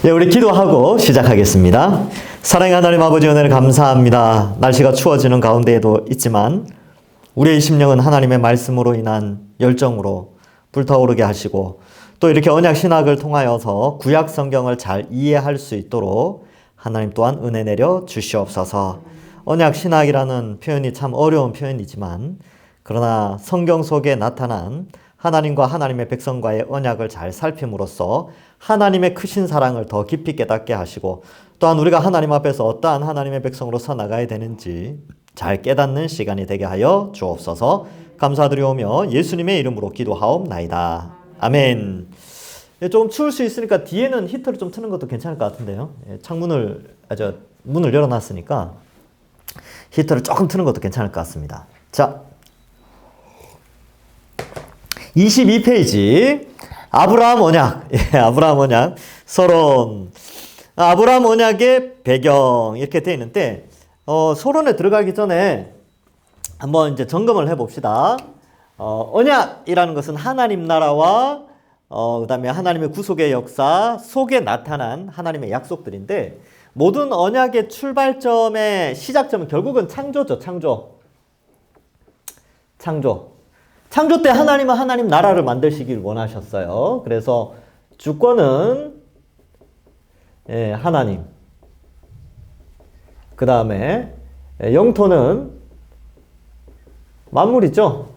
네, 우리 기도하고 시작하겠습니다. 사랑의 하나님 아버지 은혜를 감사합니다. 날씨가 추워지는 가운데에도 있지만 우리의 심령은 하나님의 말씀으로 인한 열정으로 불타오르게 하시고 또 이렇게 언약 신학을 통하여서 구약 성경을 잘 이해할 수 있도록 하나님 또한 은혜 내려 주시옵소서. 언약 신학이라는 표현이 참 어려운 표현이지만 그러나 성경 속에 나타난 하나님과 하나님의 백성과의 언약을 잘 살핌으로써 하나님의 크신 사랑을 더 깊이 깨닫게 하시고 또한 우리가 하나님 앞에서 어떠한 하나님의 백성으로 서나가야 되는지 잘 깨닫는 시간이 되게 하여 주옵소서. 감사드리오며 예수님의 이름으로 기도하옵나이다. 아멘. 조금 추울 수 있으니까 뒤에는 히터를 좀 트는 것도 괜찮을 것 같은데요. 문을 열어놨으니까 히터를 조금 트는 것도 괜찮을 것 같습니다. 자, 22페이지 아브라함 언약. 아브라함 언약 서론. 아브라함 언약의 배경 이렇게 되어 있는데 서론에 들어가기 전에 한번 이제 점검을 해봅시다. 언약이라는 것은 하나님 나라와 그다음에 하나님의 구속의 역사 속에 나타난 하나님의 약속들인데 모든 언약의 출발점의 시작점은 결국은 창조죠. 창조 때 하나님은 하나님 나라를 만드시길 원하셨어요. 그래서 주권은 하나님, 그 다음에 영토는 만물이죠.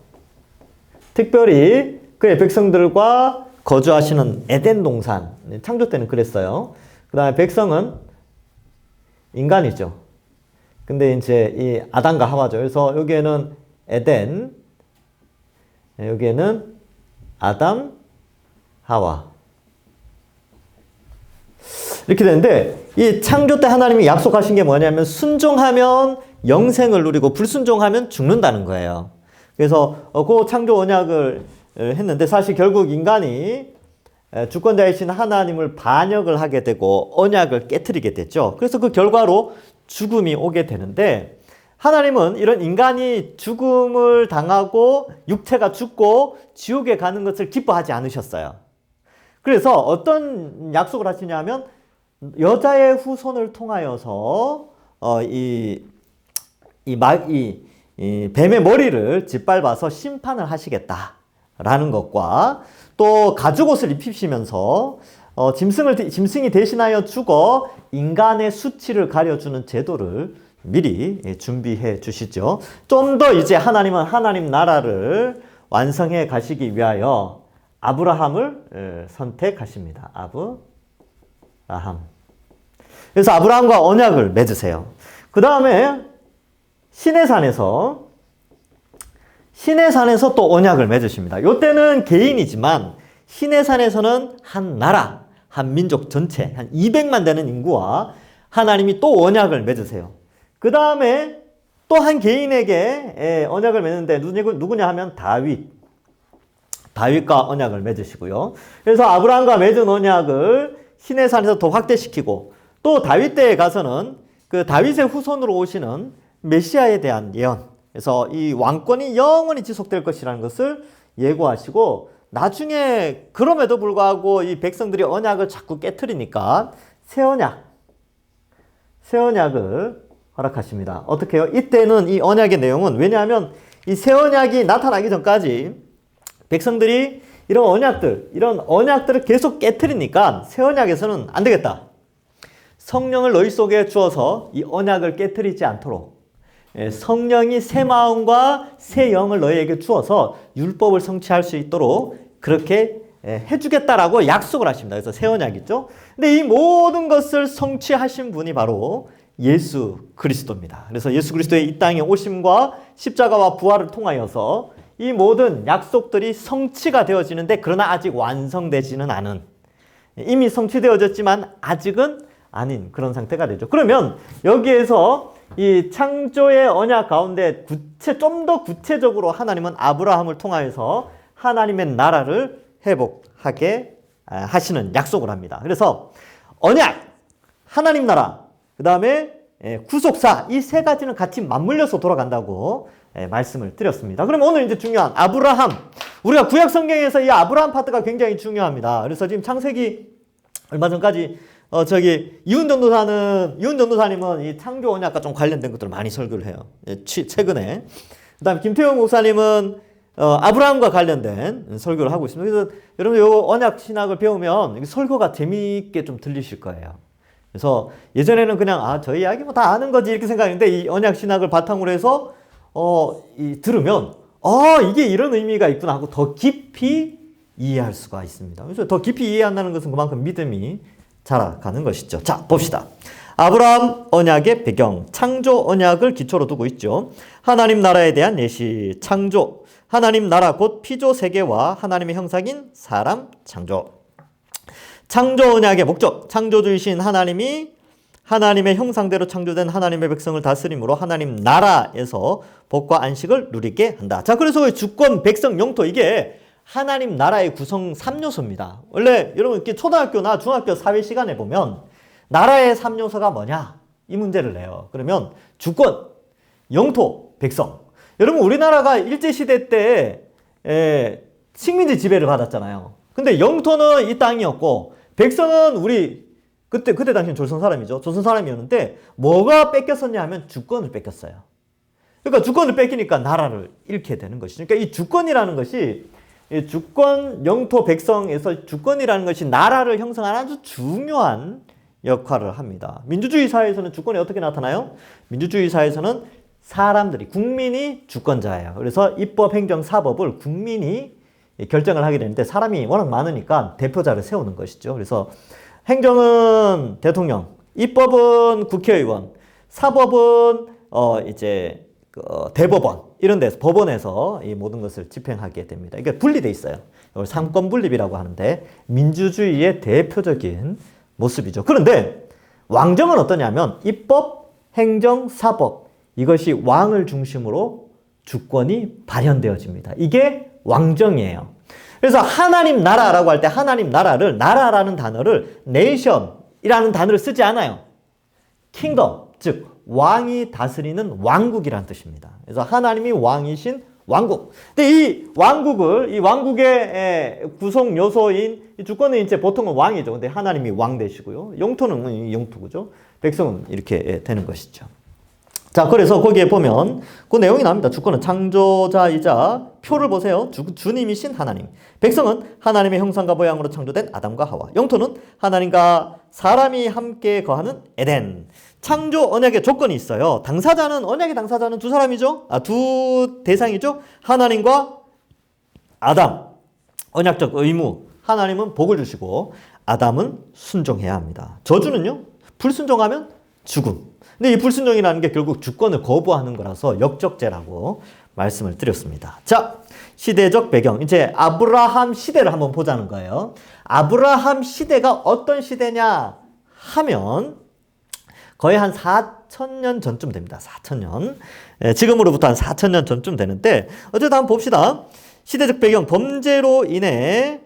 특별히 그의 백성들과 거주하시는 에덴 동산, 창조 때는 그랬어요. 그 다음에 백성은 인간이죠. 근데 이제 이 아담과 하와죠. 그래서 여기에는 에덴, 여기에는 아담, 하와. 이렇게 되는데 이 창조 때 하나님이 약속하신 게 뭐냐면 순종하면 영생을 누리고 불순종하면 죽는다는 거예요. 그래서 그 창조 언약을 했는데 사실 결국 인간이 주권자이신 하나님을 반역을 하게 되고 언약을 깨트리게 됐죠. 그래서 그 결과로 죽음이 오게 되는데 하나님은 이런 인간이 죽음을 당하고 육체가 죽고 지옥에 가는 것을 기뻐하지 않으셨어요. 그래서 어떤 약속을 하시냐면 여자의 후손을 통하여서 이 뱀의 머리를 짓밟아서 심판을 하시겠다라는 것과 또 가죽옷을 입히시면서 짐승이 대신하여 죽어 인간의 수치를 가려주는 제도를 미리 준비해 주시죠. 좀 더 이제 하나님은 하나님 나라를 완성해 가시기 위하여 아브라함을 선택하십니다. 아브라함. 그래서 아브라함과 언약을 맺으세요. 그 다음에 시내산에서 또 언약을 맺으십니다. 이때는 개인이지만 시내산에서는 한 나라, 한 민족 전체, 한 200만 되는 인구와 하나님이 또 언약을 맺으세요. 그 다음에 또 한 개인에게 언약을 맺는데 누구냐 하면 다윗과 언약을 맺으시고요. 그래서 아브라함과 맺은 언약을 시내산에서 더 확대시키고 또 다윗 때에 가서는 그 다윗의 후손으로 오시는 메시아에 대한 예언. 그래서 이 왕권이 영원히 지속될 것이라는 것을 예고하시고 나중에 그럼에도 불구하고 이 백성들이 언약을 자꾸 깨트리니까 새 언약을 허락하십니다. 어떻게 해요? 이때는 이 언약의 내용은 왜냐하면 이 새 언약이 나타나기 전까지 백성들이 이런 언약들을 계속 깨트리니까 새 언약에서는 안 되겠다. 성령을 너희 속에 주어서 이 언약을 깨트리지 않도록 성령이 새 마음과 새 영을 너희에게 주어서 율법을 성취할 수 있도록 그렇게 해주겠다라고 약속을 하십니다. 그래서 새 언약이죠. 근데 이 모든 것을 성취하신 분이 바로 예수 그리스도입니다. 그래서 예수 그리스도의 이 땅에 오심과 십자가와 부활을 통하여서 이 모든 약속들이 성취가 되어지는데 그러나 아직 완성되지는 않은, 이미 성취되어졌지만 아직은 아닌 그런 상태가 되죠. 그러면 여기에서 이 창조의 언약 가운데 좀 더 구체적으로 하나님은 아브라함을 통하여서 하나님의 나라를 회복하게 하시는 약속을 합니다. 그래서 언약, 하나님 나라, 그 다음에 구속사, 이 세 가지는 같이 맞물려서 돌아간다고 말씀을 드렸습니다. 그럼 오늘 이제 중요한 아브라함, 우리가 구약 성경에서 이 아브라함 파트가 굉장히 중요합니다. 그래서 지금 창세기 얼마 전까지 이훈 전도사님은 이 창조 언약과 좀 관련된 것들을 많이 설교를 해요. 최근에. 그 다음에 김태용 목사님은 아브라함과 관련된 설교를 하고 있습니다. 그래서 여러분 요 언약 신학을 배우면 설교가 재미있게 좀 들리실 거예요. 그래서 예전에는 그냥 저희 이야기 뭐 다 아는 거지 이렇게 생각했는데 이 언약 신학을 바탕으로 해서 들으면 이게 이런 의미가 있구나 하고 더 깊이 이해할 수가 있습니다. 그래서 더 깊이 이해한다는 것은 그만큼 믿음이 자라가는 것이죠. 자, 봅시다. 아브라함 언약의 배경, 창조 언약을 기초로 두고 있죠. 하나님 나라에 대한 예시, 창조, 하나님 나라 곧 피조 세계와 하나님의 형상인 사람 창조. 창조 언약의 목적, 창조주이신 하나님이 하나님의 형상대로 창조된 하나님의 백성을 다스림으로 하나님 나라에서 복과 안식을 누리게 한다. 자, 그래서 주권, 백성, 영토 이게 하나님 나라의 구성 3요소입니다. 원래 여러분 초등학교나 중학교 사회 시간에 보면 나라의 3요소가 뭐냐? 이 문제를 내요. 그러면 주권, 영토, 백성. 여러분 우리나라가 일제시대 때 식민지 지배를 받았잖아요. 근데 영토는 이 땅이었고 백성은 우리 그때 당시엔 조선 사람이죠. 조선 사람이었는데 뭐가 뺏겼었냐 하면 주권을 뺏겼어요. 그러니까 주권을 뺏기니까 나라를 잃게 되는 것이죠. 그러니까 이 주권이라는 것이 주권, 영토, 백성에서 주권이라는 것이 나라를 형성하는 아주 중요한 역할을 합니다. 민주주의 사회에서는 주권이 어떻게 나타나요? 민주주의 사회에서는 사람들이, 국민이 주권자예요. 그래서 입법, 행정, 사법을 국민이 결정을 하게 되는데 사람이 워낙 많으니까 대표자를 세우는 것이죠. 그래서 행정은 대통령, 입법은 국회의원, 사법은 대법원 이런 데서 법원에서 이 모든 것을 집행하게 됩니다. 이게 분리돼 있어요. 이걸 삼권 분립이라고 하는데 민주주의의 대표적인 모습이죠. 그런데 왕정은 어떠냐면 입법, 행정, 사법 이것이 왕을 중심으로 주권이 발현되어집니다. 이게 왕정이에요. 그래서 하나님 나라라고 할 때 하나님 나라를 나라라는 단어를 네이션이라는 단어를 쓰지 않아요. 킹덤, 즉 왕이 다스리는 왕국이라는 뜻입니다. 그래서 하나님이 왕이신 왕국. 근데 이 왕국의 구성 요소인 이 주권은 이제 보통은 왕이죠. 근데 하나님이 왕 되시고요. 영토는 영토죠. 백성은 이렇게 되는 것이죠. 자, 그래서 거기에 보면 그 내용이 나옵니다. 주권은 창조자이자 표를 보세요. 주님이신 하나님. 백성은 하나님의 형상과 모양으로 창조된 아담과 하와. 영토는 하나님과 사람이 함께 거하는 에덴. 창조 언약의 조건이 있어요. 언약의 당사자는 두 사람이죠. 두 대상이죠. 하나님과 아담. 언약적 의무. 하나님은 복을 주시고 아담은 순종해야 합니다. 저주는요. 불순종하면 죽음. 근데 이 불순종이라는 게 결국 주권을 거부하는 거라서 역적죄라고 말씀을 드렸습니다. 자, 시대적 배경. 이제 아브라함 시대를 한번 보자는 거예요. 아브라함 시대가 어떤 시대냐 하면 거의 한 4,000년 전쯤 됩니다. 4,000년. 지금으로부터 한 4,000년 전쯤 되는데 어쨌든 한번 봅시다. 시대적 배경. 범죄로 인해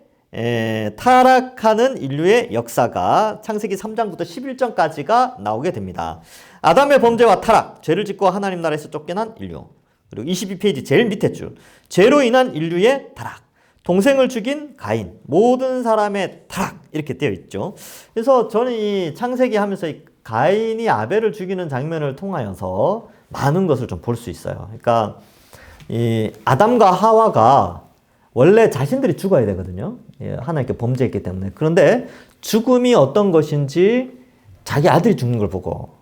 타락하는 인류의 역사가 창세기 3장부터 11장까지가 나오게 됩니다. 아담의 범죄와 타락, 죄를 짓고 하나님 나라에서 쫓겨난 인류. 그리고 22페이지 제일 밑에 줄. 죄로 인한 인류의 타락. 동생을 죽인 가인. 모든 사람의 타락. 이렇게 되어 있죠. 그래서 저는 이 창세기 하면서 이 가인이 아벨을 죽이는 장면을 통하여서 많은 것을 좀 볼 수 있어요. 그러니까 이 아담과 하와가 원래 자신들이 죽어야 되거든요. 하나님께 범죄했기 때문에. 그런데 죽음이 어떤 것인지 자기 아들이 죽는 걸 보고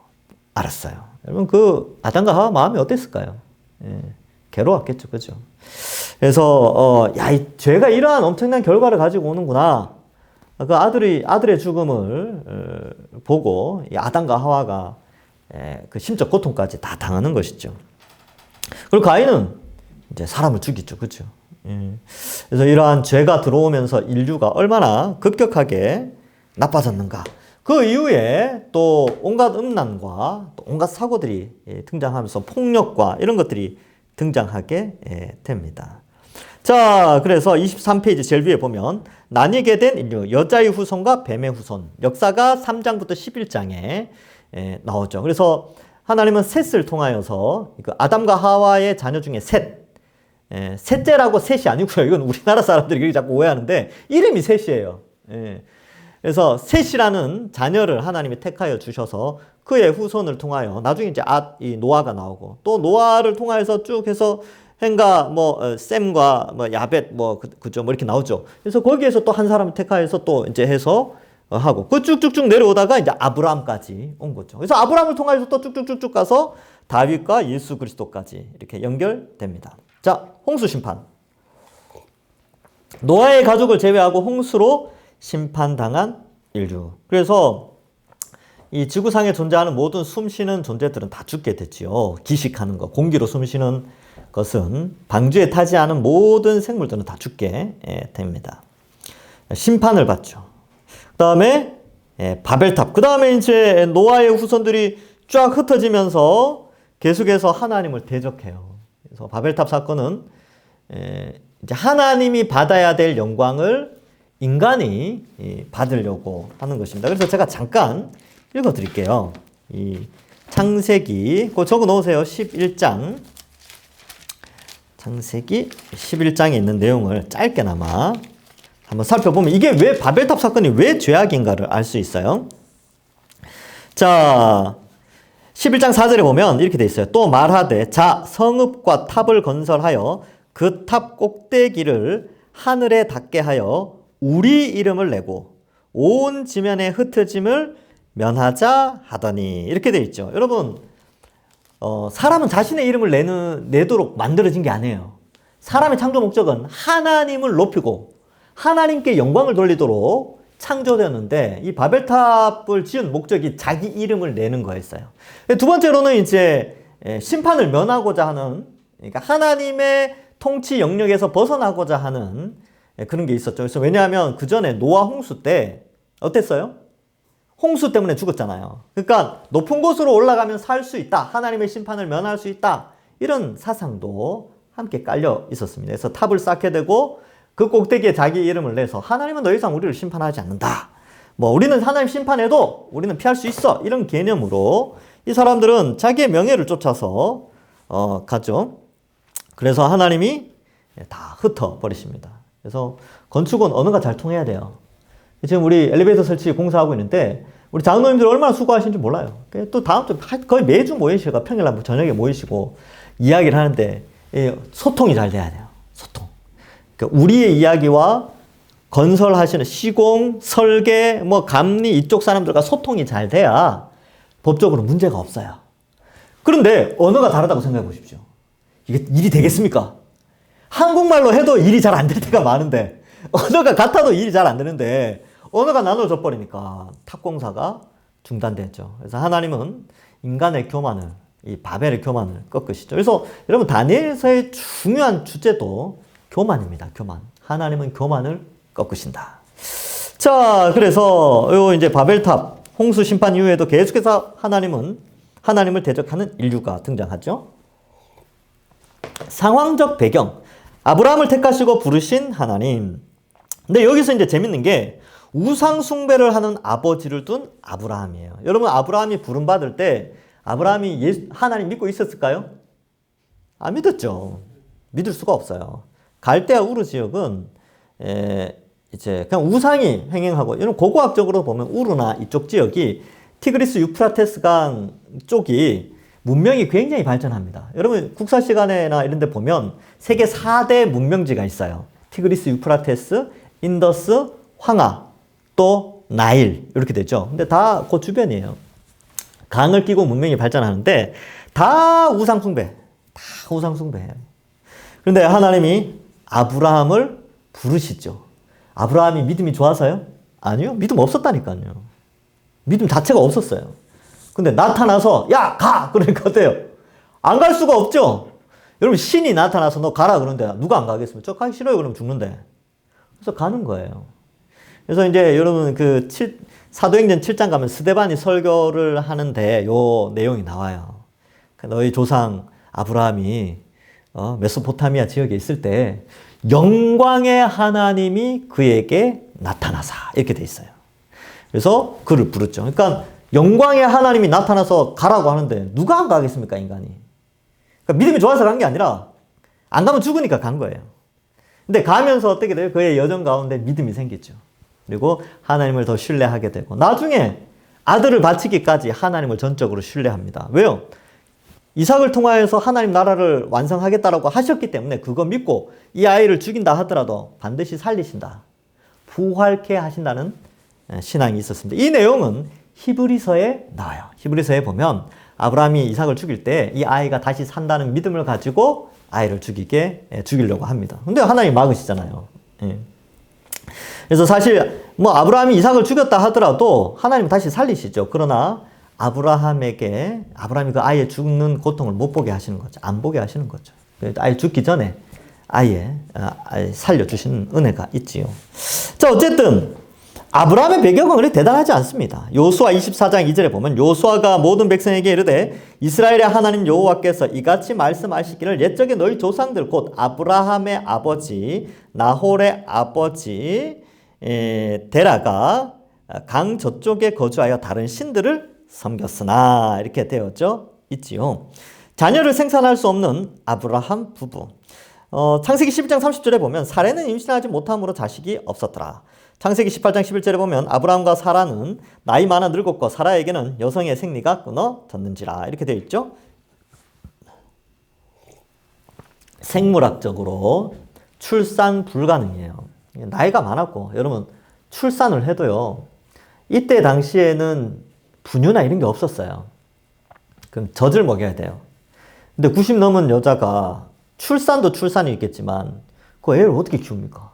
알았어요. 여러분 그 아담과 하와 마음이 어땠을까요? 괴로웠겠죠. 그죠? 그래서 이 죄가 이러한 엄청난 결과를 가지고 오는구나. 그 아들의 죽음을 보고 이 아담과 하와가 그 심적 고통까지 다 당하는 것이죠. 그리고 가인은 이제 사람을 죽이죠. 그죠? 그래서 이러한 죄가 들어오면서 인류가 얼마나 급격하게 나빠졌는가. 그 이후에 또 온갖 음란과 또 온갖 사고들이 등장하면서 폭력과 이런 것들이 등장하게 됩니다. 자, 그래서 23페이지 제일 위에 보면 나뉘게 된 인류, 여자의 후손과 뱀의 후손. 역사가 3장부터 11장에 나오죠. 그래서 하나님은 셋을 통하여서 아담과 하와의 자녀 중에 셋. 셋째라고 셋이 아니고요. 이건 우리나라 사람들이 자꾸 오해하는데 이름이 셋이에요. 그래서 셋이라는 자녀를 하나님이 택하여 주셔서 그의 후손을 통하여 나중에 이제 이 노아가 나오고 또 노아를 통하여서 쭉 해서 햄과 셈과 야벳 그죠 뭐 이렇게 나오죠. 그래서 거기에서 또 한 사람을 택하여서 또 이제 해서 하고 그 쭉쭉쭉 내려오다가 이제 아브라함까지 온 거죠. 그래서 아브라함을 통해서 또 쭉쭉쭉쭉 가서 다윗과 예수 그리스도까지 이렇게 연결됩니다. 자, 홍수 심판. 노아의 가족을 제외하고 홍수로 심판당한 인류. 그래서 이 지구상에 존재하는 모든 숨쉬는 존재들은 다 죽게 됐지요. 기식하는 것, 공기로 숨쉬는 것은 방주에 타지 않은 모든 생물들은 다 죽게 됩니다. 심판을 받죠. 그 다음에 바벨탑. 그 다음에 이제 노아의 후손들이 쫙 흩어지면서 계속해서 하나님을 대적해요. 그래서 바벨탑 사건은 이제 하나님이 받아야 될 영광을 인간이 받으려고 하는 것입니다. 그래서 제가 잠깐 읽어 드릴게요. 이 창세기, 그거 적어 놓으세요. 11장. 창세기 11장에 있는 내용을 짧게나마 한번 살펴보면 이게 왜 바벨탑 사건이 왜 죄악인가를 알 수 있어요. 자, 11장 4절에 보면 이렇게 돼 있어요. 또 말하되 자 성읍과 탑을 건설하여 그 탑 꼭대기를 하늘에 닿게 하여 우리 이름을 내고 온 지면에 흩어짐을 면하자 하더니 이렇게 돼 있죠. 여러분 사람은 자신의 이름을 내도록 만들어진 게 아니에요. 사람의 창조 목적은 하나님을 높이고 하나님께 영광을 돌리도록 창조되었는데 이 바벨탑을 지은 목적이 자기 이름을 내는 거였어요. 두 번째로는 이제 심판을 면하고자 하는, 그러니까 하나님의 통치 영역에서 벗어나고자 하는 그런 게 있었죠. 그래서 왜냐하면 그 전에 노아 홍수 때 어땠어요? 홍수 때문에 죽었잖아요. 그러니까 높은 곳으로 올라가면 살 수 있다. 하나님의 심판을 면할 수 있다. 이런 사상도 함께 깔려 있었습니다. 그래서 탑을 쌓게 되고 그 꼭대기에 자기 이름을 내서 하나님은 더 이상 우리를 심판하지 않는다. 우리는 하나님 심판해도 우리는 피할 수 있어. 이런 개념으로 이 사람들은 자기의 명예를 쫓아서 가죠. 그래서 하나님이 다 흩어버리십니다. 그래서 건축은 언어가 잘 통해야 돼요. 지금 우리 엘리베이터 설치 공사하고 있는데 우리 장로님들 얼마나 수고하시는지 몰라요. 또 다음 주 거의 매주 모이시고 평일날 저녁에 모이시고 이야기를 하는데 소통이 잘 돼야 돼요. 소통. 그러니까 우리의 이야기와 건설하시는 시공, 설계, 감리 이쪽 사람들과 소통이 잘 돼야 법적으로 문제가 없어요. 그런데 언어가 다르다고 생각해 보십시오. 이게 일이 되겠습니까? 한국말로 해도 일이 잘 안 될 때가 많은데 언어가 같아도 일이 잘 안 되는데 언어가 나눠져 버리니까 탑공사가 중단됐죠. 그래서 하나님은 인간의 교만을, 이 바벨의 교만을 꺾으시죠. 그래서 여러분 다니엘서의 중요한 주제도 교만입니다. 교만. 하나님은 교만을 꺾으신다. 자, 그래서 요 이제 바벨탑 홍수 심판 이후에도 계속해서 하나님을 대적하는 인류가 등장하죠. 상황적 배경. 아브라함을 택하시고 부르신 하나님. 근데 여기서 이제 재밌는 게 우상 숭배를 하는 아버지를 둔 아브라함이에요. 여러분 아브라함이 부름받을 때 아브라함이 하나님 믿고 있었을까요? 안 믿었죠. 믿을 수가 없어요. 갈대아 우르 지역은 이제 그냥 우상이 횡행하고, 이런 고고학적으로 보면 우르나 이쪽 지역이 티그리스 유프라테스 강 쪽이 문명이 굉장히 발전합니다. 여러분 국사 시간에나 이런 데 보면 세계 4대 문명지가 있어요. 티그리스 유프라테스, 인더스, 황하, 또 나일 이렇게 되죠. 근데 다 그 주변이에요. 강을 끼고 문명이 발전하는데 다 우상숭배. 그런데 하나님이 아브라함을 부르시죠. 아브라함이 믿음이 좋아서요? 아니요. 믿음 없었다니까요. 믿음 자체가 없었어요. 근데 나타나서 야 가! 그러니까 어때요? 안 갈 수가 없죠. 여러분 신이 나타나서 너 가라 그러는데 누가 안 가겠습니까? 저 가기 싫어요 그러면 죽는데. 그래서 가는 거예요. 그래서 이제 여러분 사도행전 7장 가면 스데반이 설교를 하는데 요 내용이 나와요. 너희 조상 아브라함이 메소포타미아 지역에 있을 때 영광의 하나님이 그에게 나타나사 이렇게 돼 있어요. 그래서 그를 부르죠. 그러니까 영광의 하나님이 나타나서 가라고 하는데 누가 안 가겠습니까, 인간이? 그러니까 믿음이 좋아서 간 게 아니라 안 가면 죽으니까 간 거예요. 근데 가면서 어떻게 돼요? 그의 여정 가운데 믿음이 생겼죠. 그리고 하나님을 더 신뢰하게 되고 나중에 아들을 바치기까지 하나님을 전적으로 신뢰합니다. 왜요? 이삭을 통하여서 하나님 나라를 완성하겠다라고 하셨기 때문에 그거 믿고 이 아이를 죽인다 하더라도 반드시 살리신다. 부활케 하신다는 신앙이 있었습니다. 이 내용은 히브리서에 나와요. 히브리서에 보면 아브라함이 이삭을 죽일 때 이 아이가 다시 산다는 믿음을 가지고 아이를 죽이려고 합니다. 근데 하나님이 막으시잖아요. 예. 그래서 사실 뭐 아브라함이 이삭을 죽였다 하더라도 하나님 다시 살리시죠. 그러나 아브라함이 그 아이의 죽는 고통을 못 보게 하시는 거죠. 안 보게 하시는 거죠. 아예 죽기 전에 아예 살려주시는 은혜가 있지요. 자, 어쨌든 아브라함의 배경은 그렇게 대단하지 않습니다. 요수아 24장 2절에 보면 요수아가 모든 백성에게 이르되 이스라엘의 하나님 여호와께서 이같이 말씀하시기를 옛적에 너희 조상들 곧 아브라함의 아버지 나홀의 아버지 데라가 강 저쪽에 거주하여 다른 신들을 섬겼으나 이렇게 되었죠. 있지요. 자녀를 생산할 수 없는 아브라함 부부. 창세기 11장 30절에 보면 사레는 임신하지 못함으로 자식이 없었더라. 창세기 18장 11절에 보면 아브라함과 사라는 나이 많아 늙었고 사라에게는 여성의 생리가 끊어졌는지라 이렇게 되어 있죠. 생물학적으로 출산 불가능이에요. 나이가 많았고 여러분 출산을 해도요. 이때 당시에는 분유나 이런 게 없었어요. 그럼 젖을 먹여야 돼요. 근데 90 넘은 여자가 출산도 출산이 있겠지만 그 애를 어떻게 키웁니까?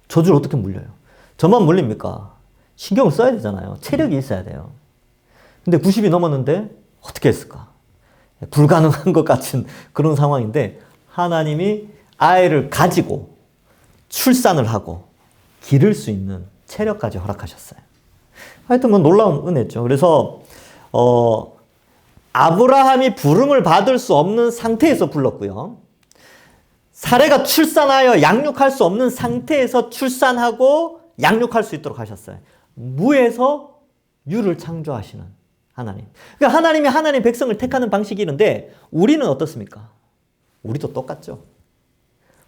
젖을 어떻게 물려요? 저만 물립니까? 신경을 써야 되잖아요. 체력이 있어야 돼요. 근데 90이 넘었는데 어떻게 했을까? 불가능한 것 같은 그런 상황인데 하나님이 아이를 가지고 출산을 하고 기를 수 있는 체력까지 허락하셨어요. 하여튼 뭐 놀라운 은혜죠. 그래서 아브라함이 부름을 받을 수 없는 상태에서 불렀고요. 사레가 출산하여 양육할 수 없는 상태에서 출산하고 양육할 수 있도록 하셨어요. 무에서 유를 창조하시는 하나님. 그러니까 하나님이 하나님 백성을 택하는 방식이 있는데 우리는 어떻습니까? 우리도 똑같죠.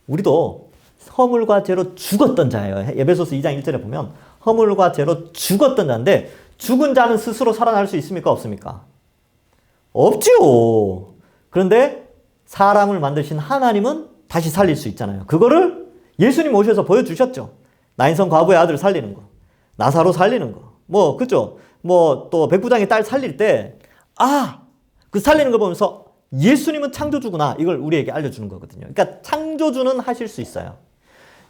우리도 허물과 죄로 죽었던 자예요. 에베소서 2장 1절에 보면 허물과 죄로 죽었던 자인데 죽은 자는 스스로 살아날 수 있습니까? 없습니까? 없지요. 그런데 사람을 만드신 하나님은 다시 살릴 수 있잖아요. 그거를 예수님 오셔서 보여주셨죠. 나인성 과부의 아들 살리는 거, 나사로 살리는 거, 뭐 그죠? 뭐 또 백부장의 딸 살릴 때 그 살리는 거 보면서 예수님은 창조주구나 이걸 우리에게 알려주는 거거든요. 그러니까 창조주는 하실 수 있어요.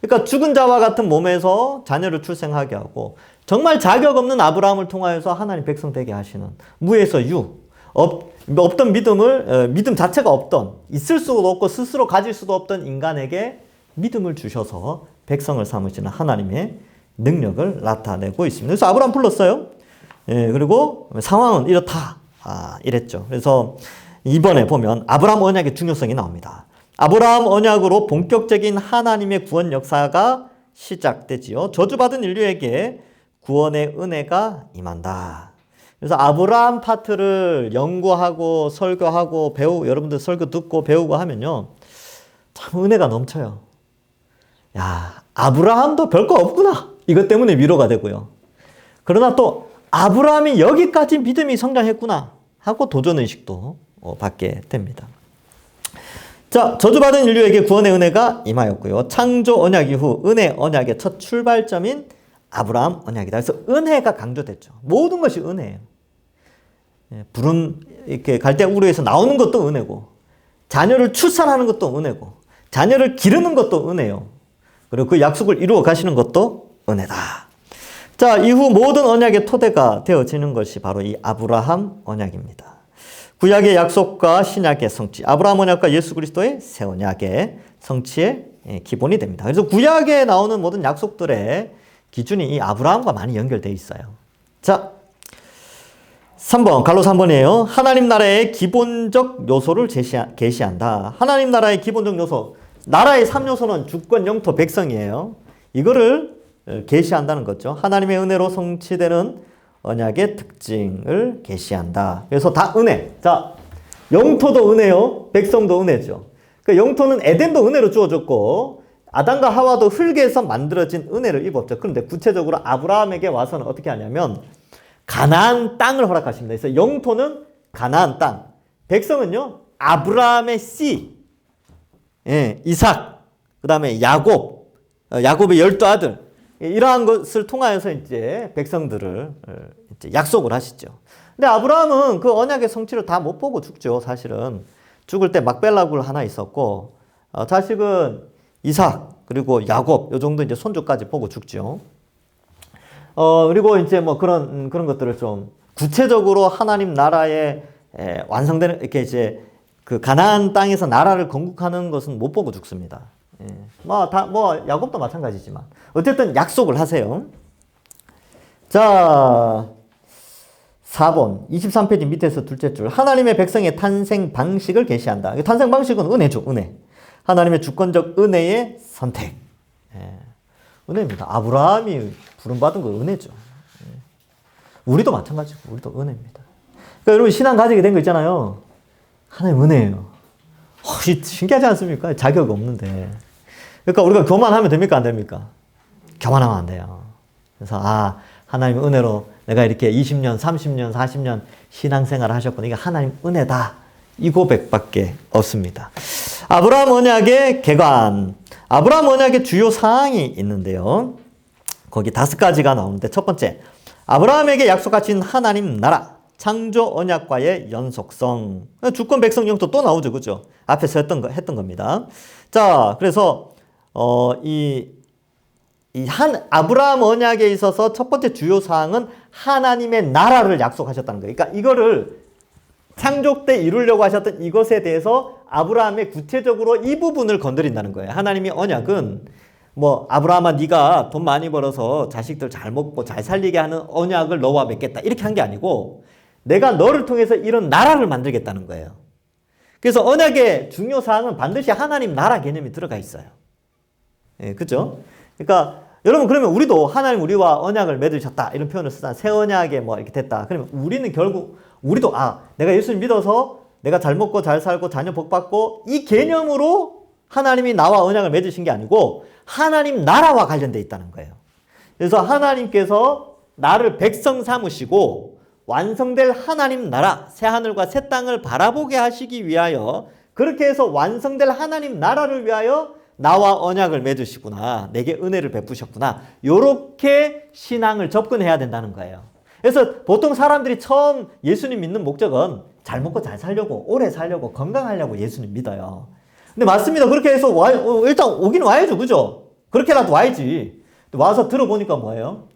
그러니까 죽은 자와 같은 몸에서 자녀를 출생하게 하고 정말 자격 없는 아브라함을 통하여서 하나님 백성 되게 하시는 무에서 유 없던 믿음 자체가 없던 있을 수도 없고 스스로 가질 수도 없던 인간에게 믿음을 주셔서 백성을 삼으시는 하나님의 능력을 나타내고 있습니다. 그래서 아브라함 불렀어요. 그리고 상황은 이렇다. 이랬죠. 그래서 이번에 보면 아브라함 언약의 중요성이 나옵니다. 아브라함 언약으로 본격적인 하나님의 구원 역사가 시작되지요. 저주받은 인류에게 구원의 은혜가 임한다. 그래서 아브라함 파트를 연구하고 설교하고 여러분들 설교 듣고 배우고 하면요. 참 은혜가 넘쳐요. 야, 아브라함도 별거 없구나. 이것 때문에 위로가 되고요. 그러나 또 아브라함이 여기까지 믿음이 성장했구나 하고 도전의식도 받게 됩니다. 자, 저주받은 인류에게 구원의 은혜가 임하였고요. 창조 언약 이후 은혜 언약의 첫 출발점인 아브라함 언약이다. 그래서 은혜가 강조됐죠. 모든 것이 은혜예요. 이렇게 갈대아 우르에서 나오는 것도 은혜고, 자녀를 출산하는 것도 은혜고, 자녀를 기르는 것도 은혜요. 그리고 그 약속을 이루어 가시는 것도 은혜다. 자, 이후 모든 언약의 토대가 되어지는 것이 바로 이 아브라함 언약입니다. 구약의 약속과 신약의 성취, 아브라함 언약과 예수 그리스도의 새 언약의 성취의 기본이 됩니다. 그래서 구약에 나오는 모든 약속들의 기준이 이 아브라함과 많이 연결되어 있어요. 자, 3번, 갈로 3번이에요. 하나님 나라의 기본적 요소를 계시한다. 하나님 나라의 기본적 요소, 나라의 3요소는 주권, 영토, 백성이에요. 이거를 계시한다는 거죠. 하나님의 은혜로 성취되는 언약의 특징을 계시한다. 그래서 다 은혜. 자, 영토도 은혜요. 백성도 은혜죠. 그러니까 영토는 에덴도 은혜로 주어졌고 아담과 하와도 흙에서 만들어진 은혜를 입었죠. 그런데 구체적으로 아브라함에게 와서는 어떻게 하냐면 가나안 땅을 허락하십니다. 그래서 영토는 가나안 땅. 백성은요, 아브라함의 씨, 예, 이삭, 그 다음에 야곱, 야곱의 12아들, 이러한 것을 통하여서 이제 백성들을 이제 약속을 하시죠. 근데 아브라함은 그 언약의 성취를 다 못 보고 죽죠, 사실은. 죽을 때 막벨라굴 하나 있었고, 자식은 이삭, 그리고 야곱, 요 정도 이제 손주까지 보고 죽죠. 그리고 이제 뭐 그런 것들을 좀 구체적으로 하나님 나라에 완성되는, 이렇게 이제 그 가나안 땅에서 나라를 건국하는 것은 못 보고 죽습니다. 예. 야곱도 마찬가지지만. 어쨌든 약속을 하세요. 자, 4번, 23페이지 밑에서 둘째 줄. 하나님의 백성의 탄생 방식을 계시한다. 탄생 방식은 은혜죠, 은혜. 하나님의 주권적 은혜의 선택. 예. 은혜입니다. 아브라함이 부름받은 거 은혜죠. 예. 우리도 마찬가지고, 우리도 은혜입니다. 그러니까 여러분, 신앙 가지게 된 거 있잖아요. 하나님 은혜예요. 신기하지 않습니까? 자격 없는데. 그러니까 우리가 교만하면 됩니까? 안 됩니까? 교만하면 안 돼요. 그래서, 하나님 은혜로 내가 이렇게 20년, 30년, 40년 신앙생활을 하셨구나. 이게 하나님 은혜다. 이 고백밖에 없습니다. 아브라함 언약의 개관. 아브라함 언약의 주요 사항이 있는데요. 거기 5가지가 나오는데, 첫 번째, 아브라함에게 약속하신 하나님 나라, 창조 언약과의 연속성. 주권 백성 영토 또 나오죠, 그죠? 앞에서 했던 겁니다. 자, 그래서 아브라함 언약에 있어서 첫 번째 주요 사항은 하나님의 나라를 약속하셨다는 거예요. 그러니까 이거를 창조 때 이루려고 하셨던 이것에 대해서 아브라함의 구체적으로 이 부분을 건드린다는 거예요. 하나님의 언약은 뭐 아브라함아 네가 돈 많이 벌어서 자식들 잘 먹고 잘 살리게 하는 언약을 너와 맺겠다 이렇게 한 게 아니고 내가 너를 통해서 이런 나라를 만들겠다는 거예요. 그래서 언약의 중요 사항은 반드시 하나님 나라 개념이 들어가 있어요. 예, 그죠? 그러니까 여러분 그러면 우리도 하나님 우리와 언약을 맺으셨다 이런 표현을 쓰잖아요. 새 언약에 뭐 이렇게 됐다. 그러면 우리는 결국 우리도 내가 예수님 믿어서 내가 잘 먹고 잘 살고 자녀 복 받고 이 개념으로 하나님이 나와 언약을 맺으신 게 아니고 하나님 나라와 관련돼 있다는 거예요. 그래서 하나님께서 나를 백성 삼으시고 완성될 하나님 나라, 새 하늘과 새 땅을 바라보게 하시기 위하여 그렇게 해서 완성될 하나님 나라를 위하여 나와 언약을 맺으시구나. 내게 은혜를 베푸셨구나. 요렇게 신앙을 접근해야 된다는 거예요. 그래서 보통 사람들이 처음 예수님 믿는 목적은 잘 먹고 잘 살려고, 오래 살려고, 건강하려고 예수님 믿어요. 근데 맞습니다. 그렇게 해서 일단 오긴 와야죠. 그죠? 그렇게라도 와야지. 와서 들어보니까 뭐예요?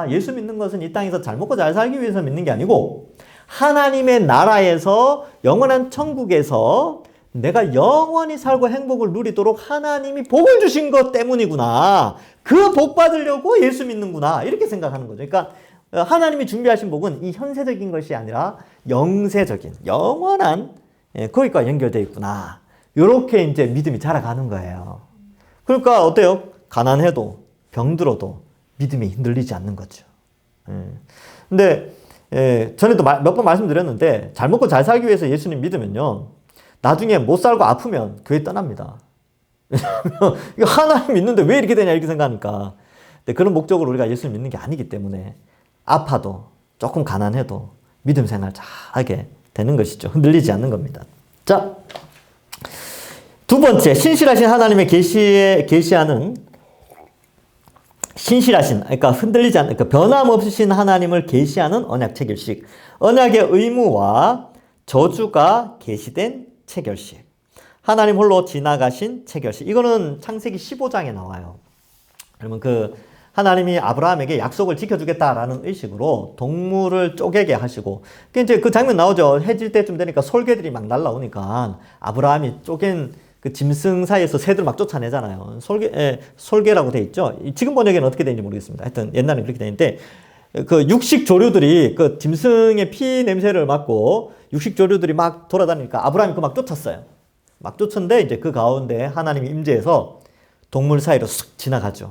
예수 믿는 것은 이 땅에서 잘 먹고 잘 살기 위해서 믿는 게 아니고 하나님의 나라에서 영원한 천국에서 내가 영원히 살고 행복을 누리도록 하나님이 복을 주신 것 때문이구나. 그 복 받으려고 예수 믿는구나. 이렇게 생각하는 거죠. 그러니까 하나님이 준비하신 복은 이 현세적인 것이 아니라 영세적인, 영원한 거기과 연결되어 있구나. 이렇게 이제 믿음이 자라가는 거예요. 그러니까 어때요? 가난해도 병들어도 믿음이 흔들리지 않는 거죠. 근데 전에도 몇 번 말씀드렸는데 잘 먹고 잘 살기 위해서 예수님 믿으면요. 나중에 못 살고 아프면 교회 떠납니다. 왜냐하면 이거 하나님 믿는데 왜 이렇게 되냐 이렇게 생각하니까. 근데 그런 목적으로 우리가 예수를 믿는 게 아니기 때문에 아파도 조금 가난해도 믿음 생활 잘하게 되는 것이죠. 흔들리지 않는 겁니다. 자, 두 번째 신실하신 하나님의 계시하는 신실하신, 그러니까 흔들리지 않는, 그러니까 변함없으신 하나님을 계시하는 언약 체결식. 언약의 의무와 저주가 계시된 체결식. 하나님 홀로 지나가신 체결식. 이거는 창세기 15장에 나와요. 그러면 하나님이 아브라함에게 약속을 지켜주겠다라는 의식으로 동물을 쪼개게 하시고, 이제 그 장면 나오죠. 해질 때쯤 되니까 솔개들이 막 날라오니까 아브라함이 쪼갠 그 짐승 사이에서 새들 막 쫓아내잖아요. 솔개라고 돼 있죠. 지금 번역에는 어떻게 되는지 모르겠습니다. 하여튼 옛날에 그렇게 되는데, 그 육식 조류들이 그 짐승의 피 냄새를 맡고 육식 조류들이 막 돌아다니니까 아브라함이 막 쫓았어요. 막 쫓았는데 이제 그 가운데 하나님이 임재해서 동물 사이로 쑥 지나가죠.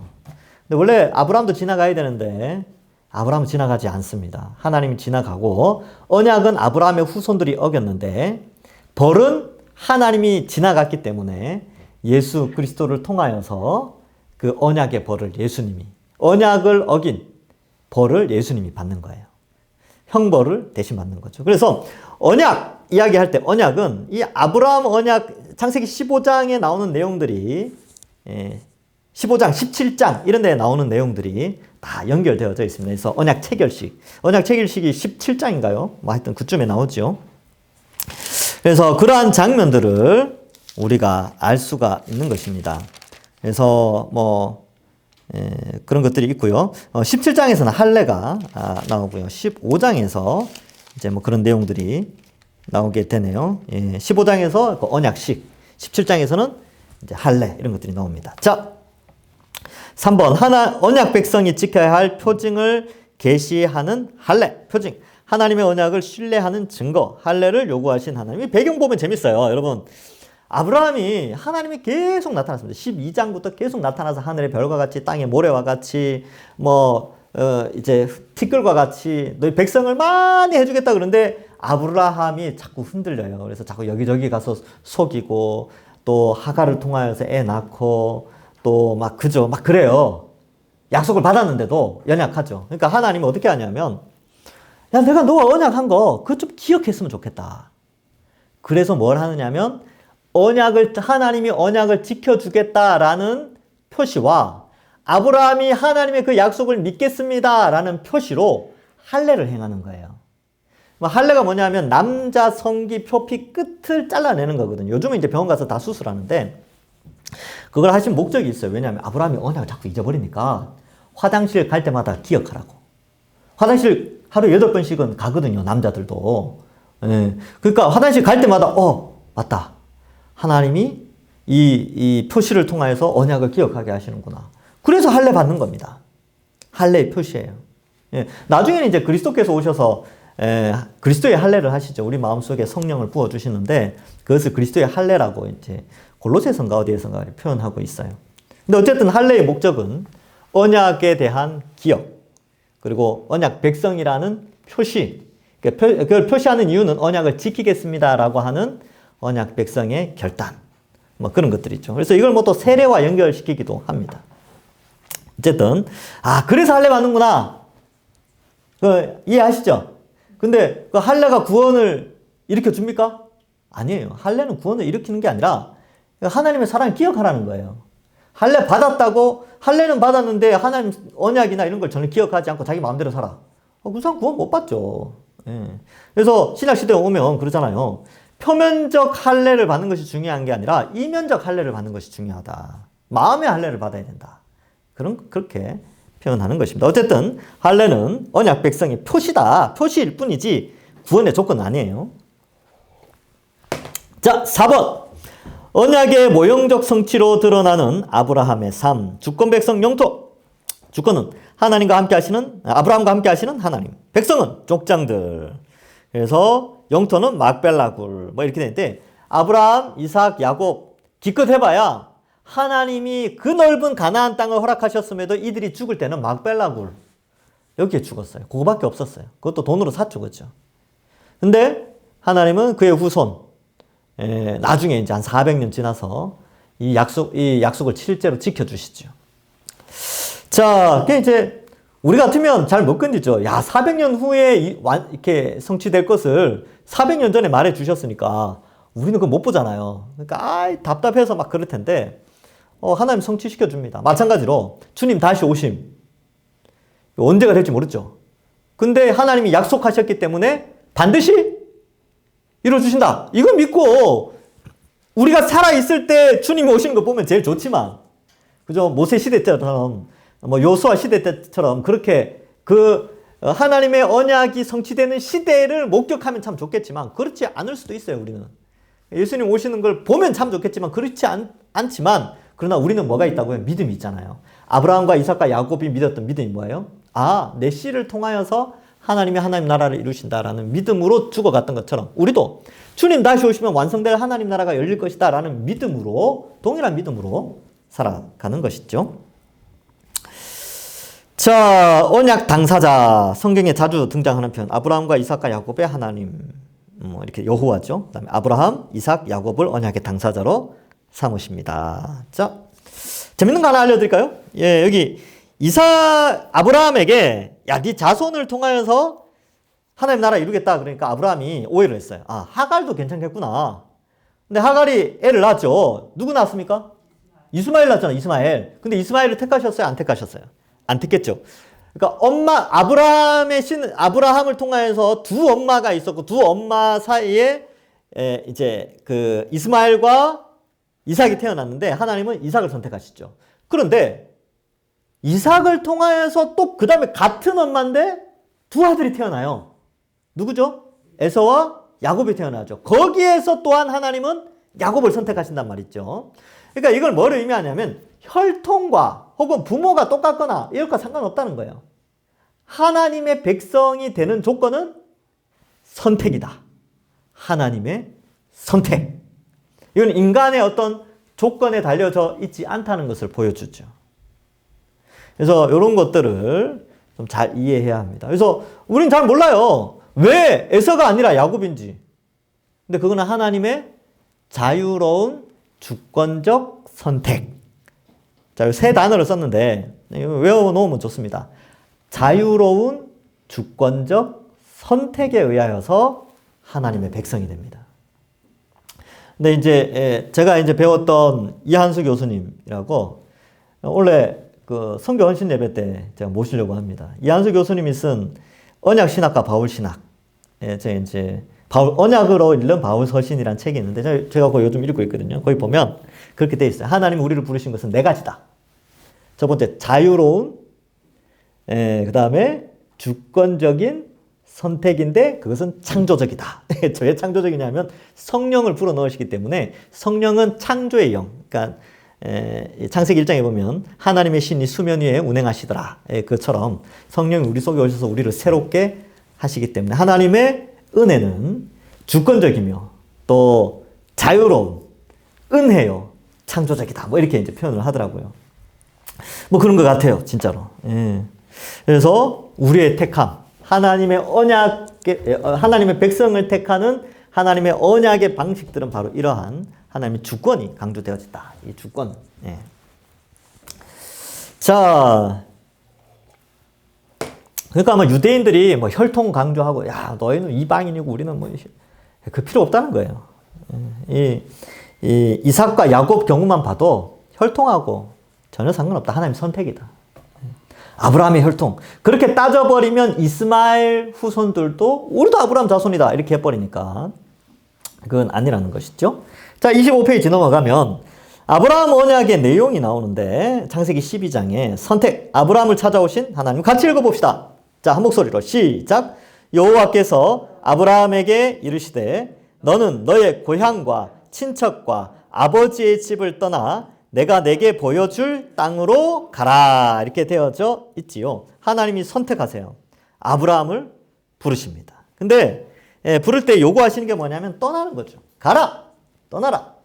근데 원래 아브라함도 지나가야 되는데 아브라함은 지나가지 않습니다. 하나님이 지나가고 언약은 아브라함의 후손들이 어겼는데 벌은 하나님이 지나갔기 때문에 예수 그리스도를 통하여서 그 언약의 벌을 예수님이, 언약을 어긴 벌을 예수님이 받는 거예요. 형벌을 대신 받는 거죠. 그래서 언약 이야기할 때 언약은 이 아브라함 언약 창세기 15장에 나오는 내용들이 15장, 17장 이런 데에 나오는 내용들이 다 연결되어져 있습니다. 그래서 언약 체결식. 언약 체결식이 17장인가요? 뭐 하여튼 그쯤에 나오죠. 그래서 그러한 장면들을 우리가 알 수가 있는 것입니다. 그래서 뭐 그런 것들이 있고요. 17장에서는 할례가 나오고요. 15장에서 이제 뭐 그런 내용들이 나오게 되네요. 15장에서 그 언약식, 17장에서는 이제 할례 이런 것들이 나옵니다. 자, 3번 언약 백성이 지켜야 할 표징을 계시하는 할례, 표징. 하나님의 언약을 신뢰하는 증거, 할례를 요구하신 하나님. 배경 보면 재밌어요. 여러분, 아브라함이 하나님이 계속 나타났습니다. 12장부터 계속 나타나서 하늘의 별과 같이 땅의 모래와 같이 이제 티끌과 같이 너희 백성을 많이 해주겠다 그런데 아브라함이 자꾸 흔들려요. 그래서 자꾸 여기저기 가서 속이고 또 하갈을 통하여서 애 낳고 또 막 그래요. 약속을 받았는데도 연약하죠. 그러니까 하나님이 어떻게 하냐면 야, 내가 너와 언약한 거 그거 좀 기억했으면 좋겠다. 그래서 뭘 하느냐면 하나님이 언약을 지켜주겠다라는 표시와 아브라함이 하나님의 그 약속을 믿겠습니다라는 표시로 할례를 행하는 거예요. 할례가 뭐냐면 남자 성기 표피 끝을 잘라내는 거거든요. 요즘은 이제 병원 가서 다 수술하는데 그걸 하신 목적이 있어요. 왜냐하면 아브라함이 언약을 자꾸 잊어버리니까 화장실 갈 때마다 기억하라고. 화장실 하루 8번씩은 가거든요. 남자들도. 그러니까 화장실 갈 때마다 맞다. 하나님이 이 표시를 통하여서 언약을 기억하게 하시는구나. 그래서 할례 받는 겁니다. 할례의 표시예요. 나중에는 이제 그리스도께서 오셔서 그리스도의 할례를 하시죠. 우리 마음속에 성령을 부어주시는데 그것을 그리스도의 할례라고 이제 골로새서인가 어디에선가 표현하고 있어요. 근데 어쨌든 할례의 목적은 언약에 대한 기억, 그리고 언약 백성이라는 표시, 그걸 표시하는 이유는 언약을 지키겠습니다라고 하는 언약 백성의 결단, 뭐 그런 것들이죠. 그래서 이걸 뭐 또 세례와 연결시키기도 합니다. 어쨌든 그래서 할례 받는구나. 이해하시죠? 근데 그 할례가 구원을 일으켜 줍니까? 아니에요. 할례는 구원을 일으키는 게 아니라 하나님의 사랑을 기억하라는 거예요. 할례 받았다고 할례는 받았는데 하나님 언약이나 이런 걸 전혀 기억하지 않고 자기 마음대로 살아. 그 사람 구원 못 받죠. 그래서 신약 시대에 오면 그러잖아요. 표면적 할례를 받는 것이 중요한 게 아니라 이면적 할례를 받는 것이 중요하다. 마음의 할례를 받아야 된다. 그렇게 표현하는 것입니다. 어쨌든 할례는 언약 백성의 표시다. 표시일 뿐이지 구원의 조건은 아니에요. 자, 4번. 언약의 모형적 성취로 드러나는 아브라함의 삶, 주권 백성 영토. 주권은 아브라함과 함께 하시는 하나님. 백성은 족장들. 그래서 영토는 막벨라굴. 뭐 이렇게 되는데 아브라함, 이삭, 야곱 기껏 해봐야 하나님이 그 넓은 가나안 땅을 허락하셨음에도 이들이 죽을 때는 막벨라굴. 여기에 죽었어요. 그거밖에 없었어요. 그것도 돈으로 사 죽었죠. 근데 하나님은 그의 후손, 나중에 이제 한 400년 지나서 이 약속을 실제로 지켜주시죠. 자, 그게 이제 우리 같으면 잘 못 견디죠. 400년 후에 이렇게 성취될 것을 400년 전에 말해 주셨으니까 우리는 그거 못 보잖아요. 그러니까 답답해서 막 그럴 텐데 하나님 성취시켜 줍니다. 마찬가지로 주님 다시 오심. 언제가 될지 모르죠. 근데 하나님이 약속하셨기 때문에 반드시 이루어주신다. 이거 믿고 우리가 살아있을 때 주님이 오시는 거 보면 제일 좋지만, 그죠? 모세 시대 때처럼, 요수아 시대 때처럼 그렇게 하나님의 언약이 성취되는 시대를 목격하면 참 좋겠지만, 그렇지 않을 수도 있어요, 우리는. 예수님 오시는 걸 보면 참 좋겠지만, 그렇지 않지만, 그러나 우리는 뭐가 있다고요? 믿음이 있잖아요. 아브라함과 이삭과 야곱이 믿었던 믿음이 뭐예요? 내 씨를 통하여서 하나님이 하나님 나라를 이루신다라는 믿음으로 죽어갔던 것처럼 우리도 주님 다시 오시면 완성될 하나님 나라가 열릴 것이다 라는 믿음으로, 동일한 믿음으로 살아가는 것이죠. 자, 언약 당사자. 성경에 자주 등장하는 표현. 아브라함과 이삭과 야곱의 하나님. 이렇게 여호와죠. 그다음에 아브라함, 이삭, 야곱을 언약의 당사자로 삼으십니다. 자, 재밌는 거 하나 알려드릴까요? 예, 여기 아브라함에게 야, 네 자손을 통하여서 하나님 나라 이루겠다. 그러니까 아브라함이 오해를 했어요. 아, 하갈도 괜찮겠구나. 근데 하갈이 애를 낳았죠. 누구 낳았습니까? 이스마엘 낳았잖아요. 이스마엘. 근데 이스마엘을 택하셨어요? 안 택하셨어요? 안 택했죠. 그러니까 아브라함을 통하여서 두 엄마가 있었고 두 엄마 사이에 이제 그 이스마엘과 이삭이 태어났는데 하나님은 이삭을 선택하시죠. 그런데 이삭을 통하여서 또 그 다음에 같은 엄마인데 두 아들이 태어나요. 누구죠? 에서와 야곱이 태어나죠. 거기에서 또한 하나님은 야곱을 선택하신단 말이죠. 그러니까 이걸 뭐를 의미하냐면 혈통과 혹은 부모가 똑같거나 이것과 상관없다는 거예요. 하나님의 백성이 되는 조건은 선택이다. 하나님의 선택. 이건 인간의 어떤 조건에 달려져 있지 않다는 것을 보여주죠. 그래서 이런 것들을 좀 잘 이해해야 합니다. 그래서 우린 잘 몰라요. 왜 에서가 아니라 야곱인지. 근데 그거는 하나님의 자유로운 주권적 선택. 자, 세 단어를 썼는데 외워놓으면 좋습니다. 자유로운 주권적 선택에 의하여서 하나님의 백성이 됩니다. 근데 이제 제가 이제 배웠던 이한수 교수님이라고 원래 그 선교 헌신 예배 때 제가 모시려고 합니다. 이한수 교수님이 쓴 언약 신학과 바울 신학. 제가 이제 언약으로 읽는 바울 서신이라는 책이 있는데 제가 그거 요즘 읽고 있거든요. 거기 보면 그렇게 돼 있어요. 하나님이 우리를 부르신 것은 네 가지다. 첫 번째 자유로운, 그 다음에 주권적인 선택인데 그것은 창조적이다. 왜 창조적이냐면 성령을 불어넣으시기 때문에 성령은 창조의 영. 그러니까 창세기 1장에 보면 하나님의 신이 수면 위에 운행하시더라. 그처럼 성령이 우리 속에 오셔서 우리를 새롭게 하시기 때문에 하나님의 은혜는 주권적이며 또 자유로운 은혜요 창조적이다. 뭐 이렇게 이제 표현을 하더라고요. 뭐 그런 것 같아요, 진짜로. 그래서 우리의 택함, 하나님의 백성을 택하는 하나님의 언약의 방식들은 바로 이러한 하나님의 주권이 강조되어진다. 이 주권. 예. 자, 그러니까 아마 유대인들이 뭐 혈통 강조하고, 야, 너희는 이방인이고 우리는 뭐, 그 필요 없다는 거예요. 이 이삭과 야곱 경우만 봐도 혈통하고 전혀 상관없다. 하나님 선택이다. 아브라함의 혈통. 그렇게 따져버리면 이스마엘 후손들도 우리도 아브라함 자손이다. 이렇게 해버리니까 그건 아니라는 것이죠. 자, 25페이지 넘어가면 아브라함 언약의 내용이 나오는데 창세기 12장에 선택, 아브라함을 찾아오신 하나님 같이 읽어봅시다. 자, 한 목소리로 시작. 여호와께서 아브라함에게 이르시되 너는 너의 고향과 친척과 아버지의 집을 떠나 내가 내게 보여줄 땅으로 가라. 이렇게 되어져 있지요. 하나님이 선택하세요. 아브라함을 부르십니다. 근데 부를 때 요구하시는 게 뭐냐면 떠나는 거죠. 가라. 떠나라.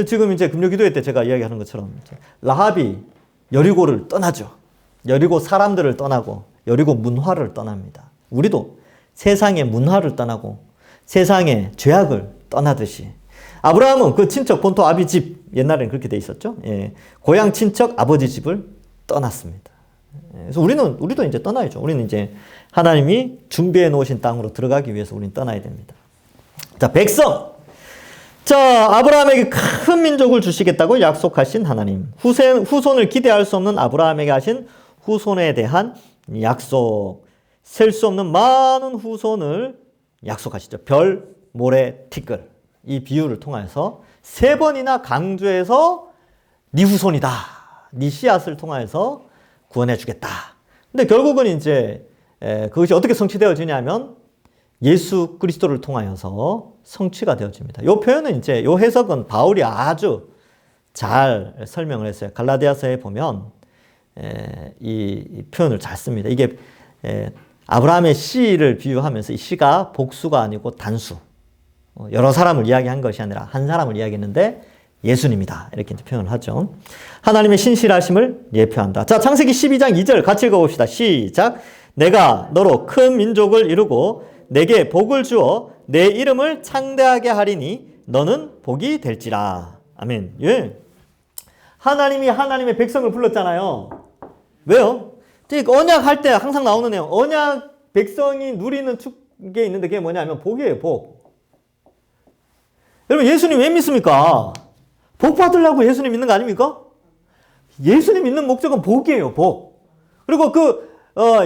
지금 이제 금요기도회 때 제가 이야기하는 것처럼 라합이 여리고를 떠나죠. 여리고 사람들을 떠나고 여리고 문화를 떠납니다. 우리도 세상의 문화를 떠나고 세상의 죄악을 떠나듯이 아브라함은 그 친척 본토 아비 집, 옛날에는 그렇게 돼 있었죠. 고향 친척 아버지 집을 떠났습니다. 그래서 우리도 이제 떠나야죠. 우리는 이제 하나님이 준비해 놓으신 땅으로 들어가기 위해서 우리는 떠나야 됩니다. 자, 백성. 자, 아브라함에게 큰 민족을 주시겠다고 약속하신 하나님. 후손을 기대할 수 없는 아브라함에게 하신 후손에 대한 약속. 셀 수 없는 많은 후손을 약속하시죠. 별, 모래, 티끌. 이 비유를 통해서 3번이나 강조해서 네 후손이다. 네 씨앗을 통해서 구원해 주겠다. 근데 결국은 이제 그것이 어떻게 성취되어지냐면 예수 그리스도를 통하여서 성취가 되어집니다. 이 표현은 이제 이 해석은 바울이 아주 잘 설명을 했어요. 갈라디아서에 보면 이 표현을 잘 씁니다. 이게 아브라함의 씨를 비유하면서 이 씨가 복수가 아니고 단수. 여러 사람을 이야기한 것이 아니라 한 사람을 이야기했는데 예수님이다. 이렇게 표현을 하죠. 하나님의 신실하심을 예표한다. 자, 창세기 12장 2절 같이 읽어봅시다. 시작. 내가 너로 큰 민족을 이루고 내게 복을 주어 내 이름을 창대하게 하리니 너는 복이 될지라. 아멘. 예. 하나님이 하나님의 백성을 불렀잖아요. 왜요? 언약할 때 항상 나오는 내용. 언약 백성이 누리는 축에 있는데 그게 뭐냐면 복이에요, 복. 여러분, 예수님 왜 믿습니까? 복 받으려고 예수님 믿는 거 아닙니까? 예수님 믿는 목적은 복이에요, 복. 그리고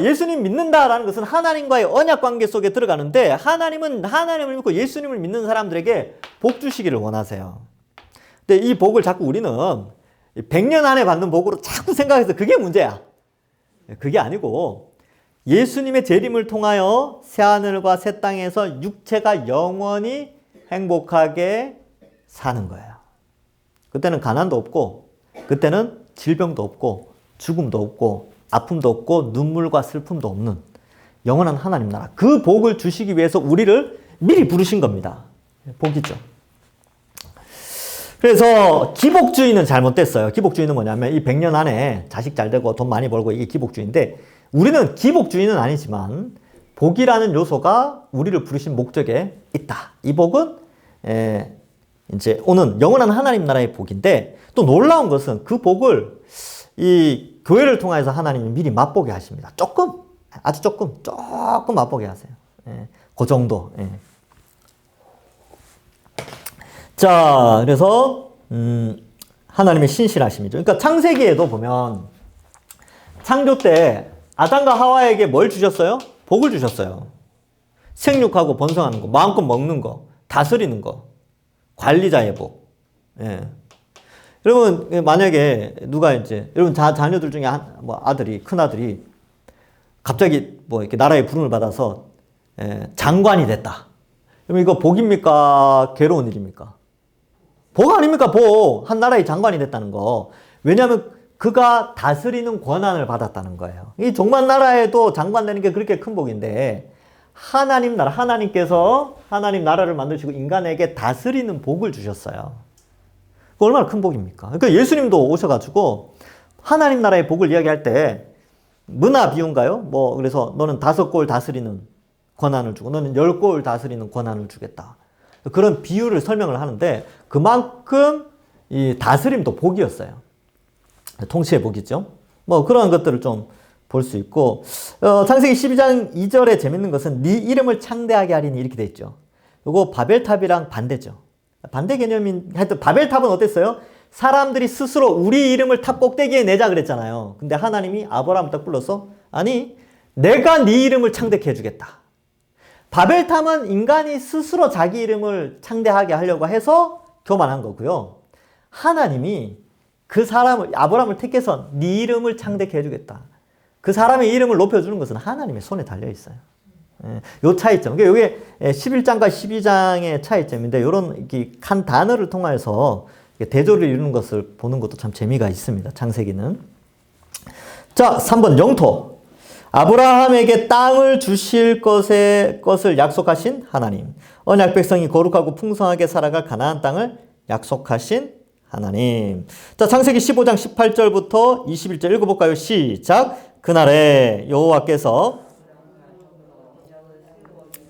예수님 믿는다라는 것은 하나님과의 언약 관계 속에 들어가는데, 하나님은 하나님을 믿고 예수님을 믿는 사람들에게 복 주시기를 원하세요. 근데 이 복을 자꾸 우리는 100년 안에 받는 복으로 자꾸 생각해서 그게 문제야. 그게 아니고 예수님의 재림을 통하여 새하늘과 새 땅에서 육체가 영원히 행복하게 사는 거예요. 그때는 가난도 없고, 그때는 질병도 없고, 죽음도 없고, 아픔도 없고, 눈물과 슬픔도 없는 영원한 하나님 나라. 그 복을 주시기 위해서 우리를 미리 부르신 겁니다. 복이죠. 그래서 기복주의는 잘못됐어요. 기복주의는 뭐냐면 이 100년 안에 자식 잘 되고 돈 많이 벌고 이게 기복주의인데, 우리는 기복주의는 아니지만 복이라는 요소가 우리를 부르신 목적에 있다. 이 복은 이제 오는 영원한 하나님 나라의 복인데, 또 놀라운 것은 그 복을 이 교회를 통해서 하나님이 미리 맛보게 하십니다. 조금, 아주 조금 맛보게 하세요. 그 정도. 자, 그래서 하나님의 신실하심이죠. 그러니까 창세기에도 보면 창조 때 아담과 하와에게 뭘 주셨어요? 복을 주셨어요. 생육하고 번성하는 거, 마음껏 먹는 거, 다스리는 거, 관리자의 복. 여러분, 만약에 누가 이제 여러분 자녀들 중에 아들이, 큰 아들이 갑자기 이렇게 나라의 부름을 받아서 장관이 됐다. 그럼 이거 복입니까? 괴로운 일입니까? 복 아닙니까? 복. 한 나라의 장관이 됐다는 거. 왜냐하면 그가 다스리는 권한을 받았다는 거예요. 이 종만 나라에도 장관 되는 게 그렇게 큰 복인데, 하나님 나라, 하나님께서 하나님 나라를 만드시고 인간에게 다스리는 복을 주셨어요. 그 얼마나 큰 복입니까? 그러니까 예수님도 오셔가지고 하나님 나라의 복을 이야기할 때 문화 비유인가요? 그래서 너는 5골 다스리는 권한을 주고 너는 10골 다스리는 권한을 주겠다. 그런 비유를 설명을 하는데, 그만큼 이 다스림도 복이었어요. 통치의 복이죠. 그런 것들을 좀 볼 수 있고, 창세기 12장 2절에 재밌는 것은 네 이름을 창대하게 하리니 이렇게 돼 있죠. 이거 바벨탑이랑 반대죠. 반대 개념인, 하여튼 바벨탑은 어땠어요? 사람들이 스스로 우리 이름을 탑 꼭대기에 내자 그랬잖아요. 근데 하나님이 아브라함을 딱 불러서, 아니, 내가 네 이름을 창대케 해주겠다. 바벨탑은 인간이 스스로 자기 이름을 창대하게 하려고 해서 교만한 거고요. 하나님이 그 사람을, 아브라함을 택해서 네 이름을 창대케 해주겠다. 그 사람의 이름을 높여주는 것은 하나님의 손에 달려있어요. 요 차이점. 그러니까 이게 11장과 12장의 차이점인데, 요런 한 단어를 통해서 대조를 이루는 것을 보는 것도 참 재미가 있습니다. 창세기는. 자, 3번 영토. 아브라함에게 땅을 주실 것을 약속하신 하나님. 언약 백성이 거룩하고 풍성하게 살아갈 가나안 땅을 약속하신 하나님. 자, 창세기 15장 18절부터 21절 읽어볼까요? 시작. 그날에 여호와께서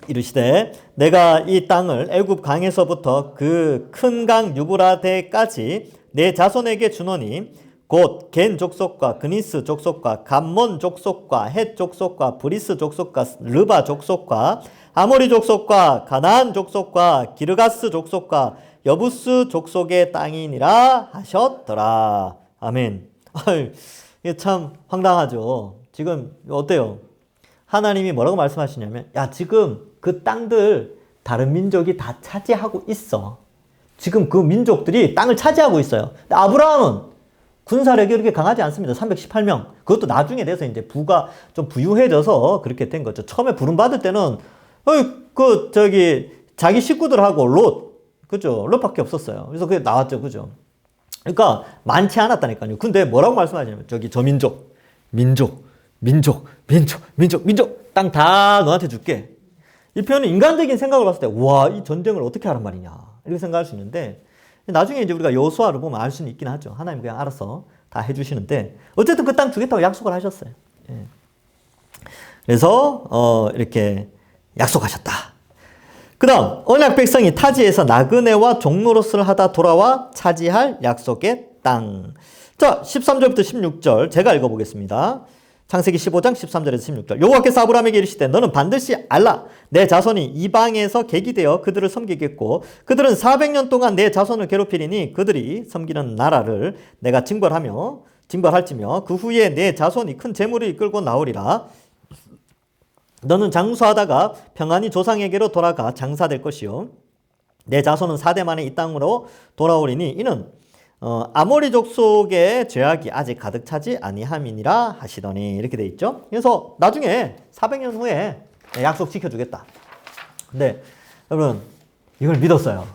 이르시되 내가 이 땅을 애굽 강에서부터 그 큰 강 유브라데까지 내 자손에게 주노니 곧 겐 족속과 그니스 족속과 감몬 족속과 헷 족속과 브리스 족속과 르바 족속과 아모리 족속과 가나안 족속과 기르가스 족속과 여부스 족속의 땅이니라 하셨더라. 아멘. 이게 참 황당하죠. 지금 어때요? 하나님이 뭐라고 말씀하시냐면, 야, 지금 그 땅들 다른 민족이 다 차지하고 있어. 지금 그 민족들이 땅을 차지하고 있어요. 근데 아브라함은 군사력이 그렇게 강하지 않습니다. 318명. 그것도 나중에 돼서 이제 부가 좀 부유해져서 그렇게 된 거죠. 처음에 부름받을 때는, 자기 식구들하고 그죠? 롯밖에 없었어요. 그래서 그게 나왔죠. 그죠? 그러니까 많지 않았다니까요. 근데 뭐라고 말씀하시냐면, 저 민족 땅 다 너한테 줄게. 이 표현은 인간적인 생각을 봤을 때, 와, 이 전쟁을 어떻게 하란 말이냐, 이렇게 생각할 수 있는데, 나중에 이제 우리가 여호수아를 보면 알 수는 있긴 하죠. 하나님 그냥 알아서 다 해주시는데, 어쨌든 그 땅 주겠다고 약속을 하셨어요. 그래서 이렇게 약속하셨다. 그 다음, 언약 백성이 타지에서 나그네와 종노릇을 하다 돌아와 차지할 약속의 땅. 자, 13절부터 16절 제가 읽어보겠습니다. 창세기 15장 13절에서 16절. 여호와께서 아브라함에게 이르시되 너는 반드시 알라. 내 자손이 이방에서 객이되어 그들을 섬기겠고 그들은 400년 동안 내 자손을 괴롭히리니 그들이 섬기는 나라를 내가 징벌할지며 그 후에 내 자손이 큰 재물을 이끌고 나오리라. 너는 장수하다가 평안히 조상에게로 돌아가 장사될 것이요 내 자손은 4대 만에 이 땅으로 돌아오리니 이는 아모리 족속의 죄악이 아직 가득 차지 아니함이니라 하시더니 이렇게 돼 있죠. 그래서 나중에 400년 후에 약속 지켜주겠다. 근데 여러분 이걸 믿었어요.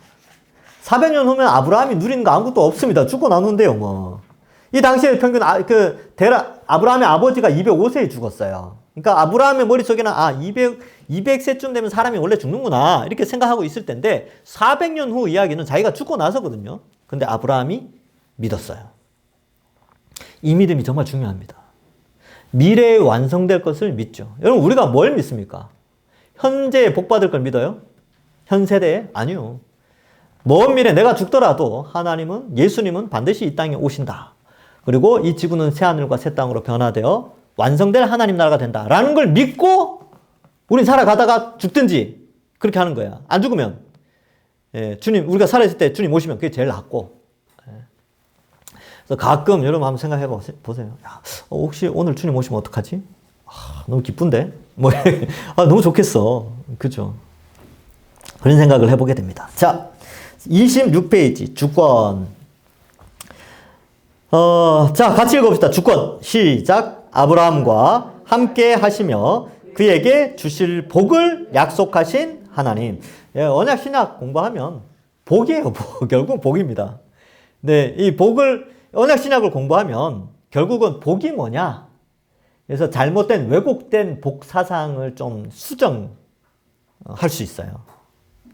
400년 후면 아브라함이 누리는 거 아무것도 없습니다. 죽고 나누는데요 뭐. 이 당시에 평균 아브라함의 아버지가 205세에 죽었어요. 그러니까 아브라함의 머릿속에는 200세쯤 되면 사람이 원래 죽는구나 이렇게 생각하고 있을 텐데 400년 후 이야기는 자기가 죽고 나서거든요. 근데 아브라함이 믿었어요. 이 믿음이 정말 중요합니다. 미래에 완성될 것을 믿죠. 여러분 우리가 뭘 믿습니까? 현재에 복받을 걸 믿어요? 현 세대에? 아니요. 먼 미래 내가 죽더라도 예수님은 반드시 이 땅에 오신다. 그리고 이 지구는 새하늘과 새 땅으로 변화되어 완성될 하나님 나라가 된다라는 걸 믿고 우린 살아가다가 죽든지 그렇게 하는 거야. 안 죽으면 주님 우리가 살아있을 때 주님 오시면 그게 제일 낫고. 그래서 가끔 여러분 한번 생각해 보세요. 야, 혹시 오늘 주님 오시면 어떡하지? 너무 기쁜데? 너무 좋겠어. 그죠? 그런 생각을 해보게 됩니다. 자, 26페이지 주권. 자, 같이 읽어봅시다. 주권 시작. 아브라함과 함께 하시며 그에게 주실 복을 약속하신 하나님. 언약 신약 공부하면 복이에요. 결국 복입니다. 네, 이 언약 신약을 공부하면 결국은 복이 뭐냐? 그래서 잘못된 왜곡된 복 사상을 좀 수정할 수 있어요.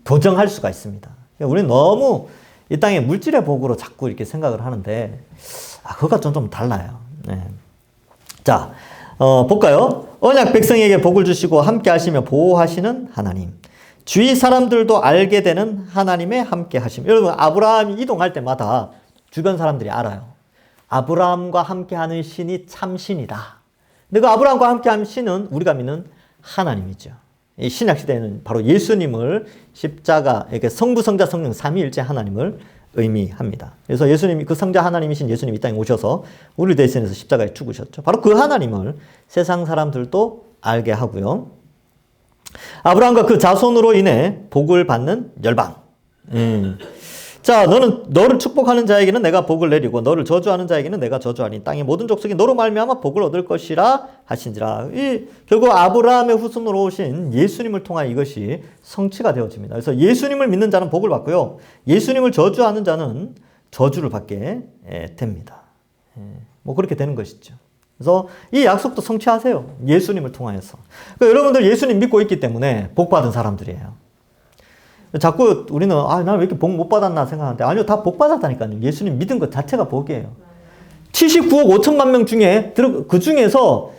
교정할 수가 있습니다. 우리는 너무 이 땅의 물질의 복으로 자꾸 이렇게 생각을 하는데 그것과 좀 달라요. 네. 자, 볼까요? 언약 백성에게 복을 주시고 함께 하시며 보호하시는 하나님. 주위 사람들도 알게 되는 하나님의 함께 하심. 여러분 아브라함이 이동할 때마다 주변 사람들이 알아요. 아브라함과 함께하는 신이 참 신이다. 근데 그 아브라함과 함께하는 신은 우리가 믿는 하나님이죠. 이 신약 시대에는 바로 예수님을 십자가, 이렇게 성부, 성자, 성령 삼위일체 하나님을 의미합니다. 그래서 예수님이 그 성자 하나님이신 예수님이 이 땅에 오셔서 우리를 대신해서 십자가에 죽으셨죠. 바로 그 하나님을 세상 사람들도 알게 하고요. 아브라함과 그 자손으로 인해 복을 받는 열방. 자, 너를 축복하는 자에게는 내가 복을 내리고 너를 저주하는 자에게는 내가 저주하니 땅의 모든 족속이 너로 말미암아 복을 얻을 것이라 하신지라. 결국 아브라함의 후손으로 오신 예수님을 통하여 이것이 성취가 되어집니다. 그래서 예수님을 믿는 자는 복을 받고요. 예수님을 저주하는 자는 저주를 받게 됩니다. 뭐 그렇게 되는 것이죠. 그래서 이 약속도 성취하세요. 예수님을 통하여서. 그러니까 여러분들 예수님 믿고 있기 때문에 복 받은 사람들이에요. 자꾸 우리는 나는 왜 이렇게 복 못 받았나 생각하는데 아니요, 다 복 받았다니까요. 예수님 믿은 것 자체가 복이에요. 79억 5천만 명 중에 그 중에서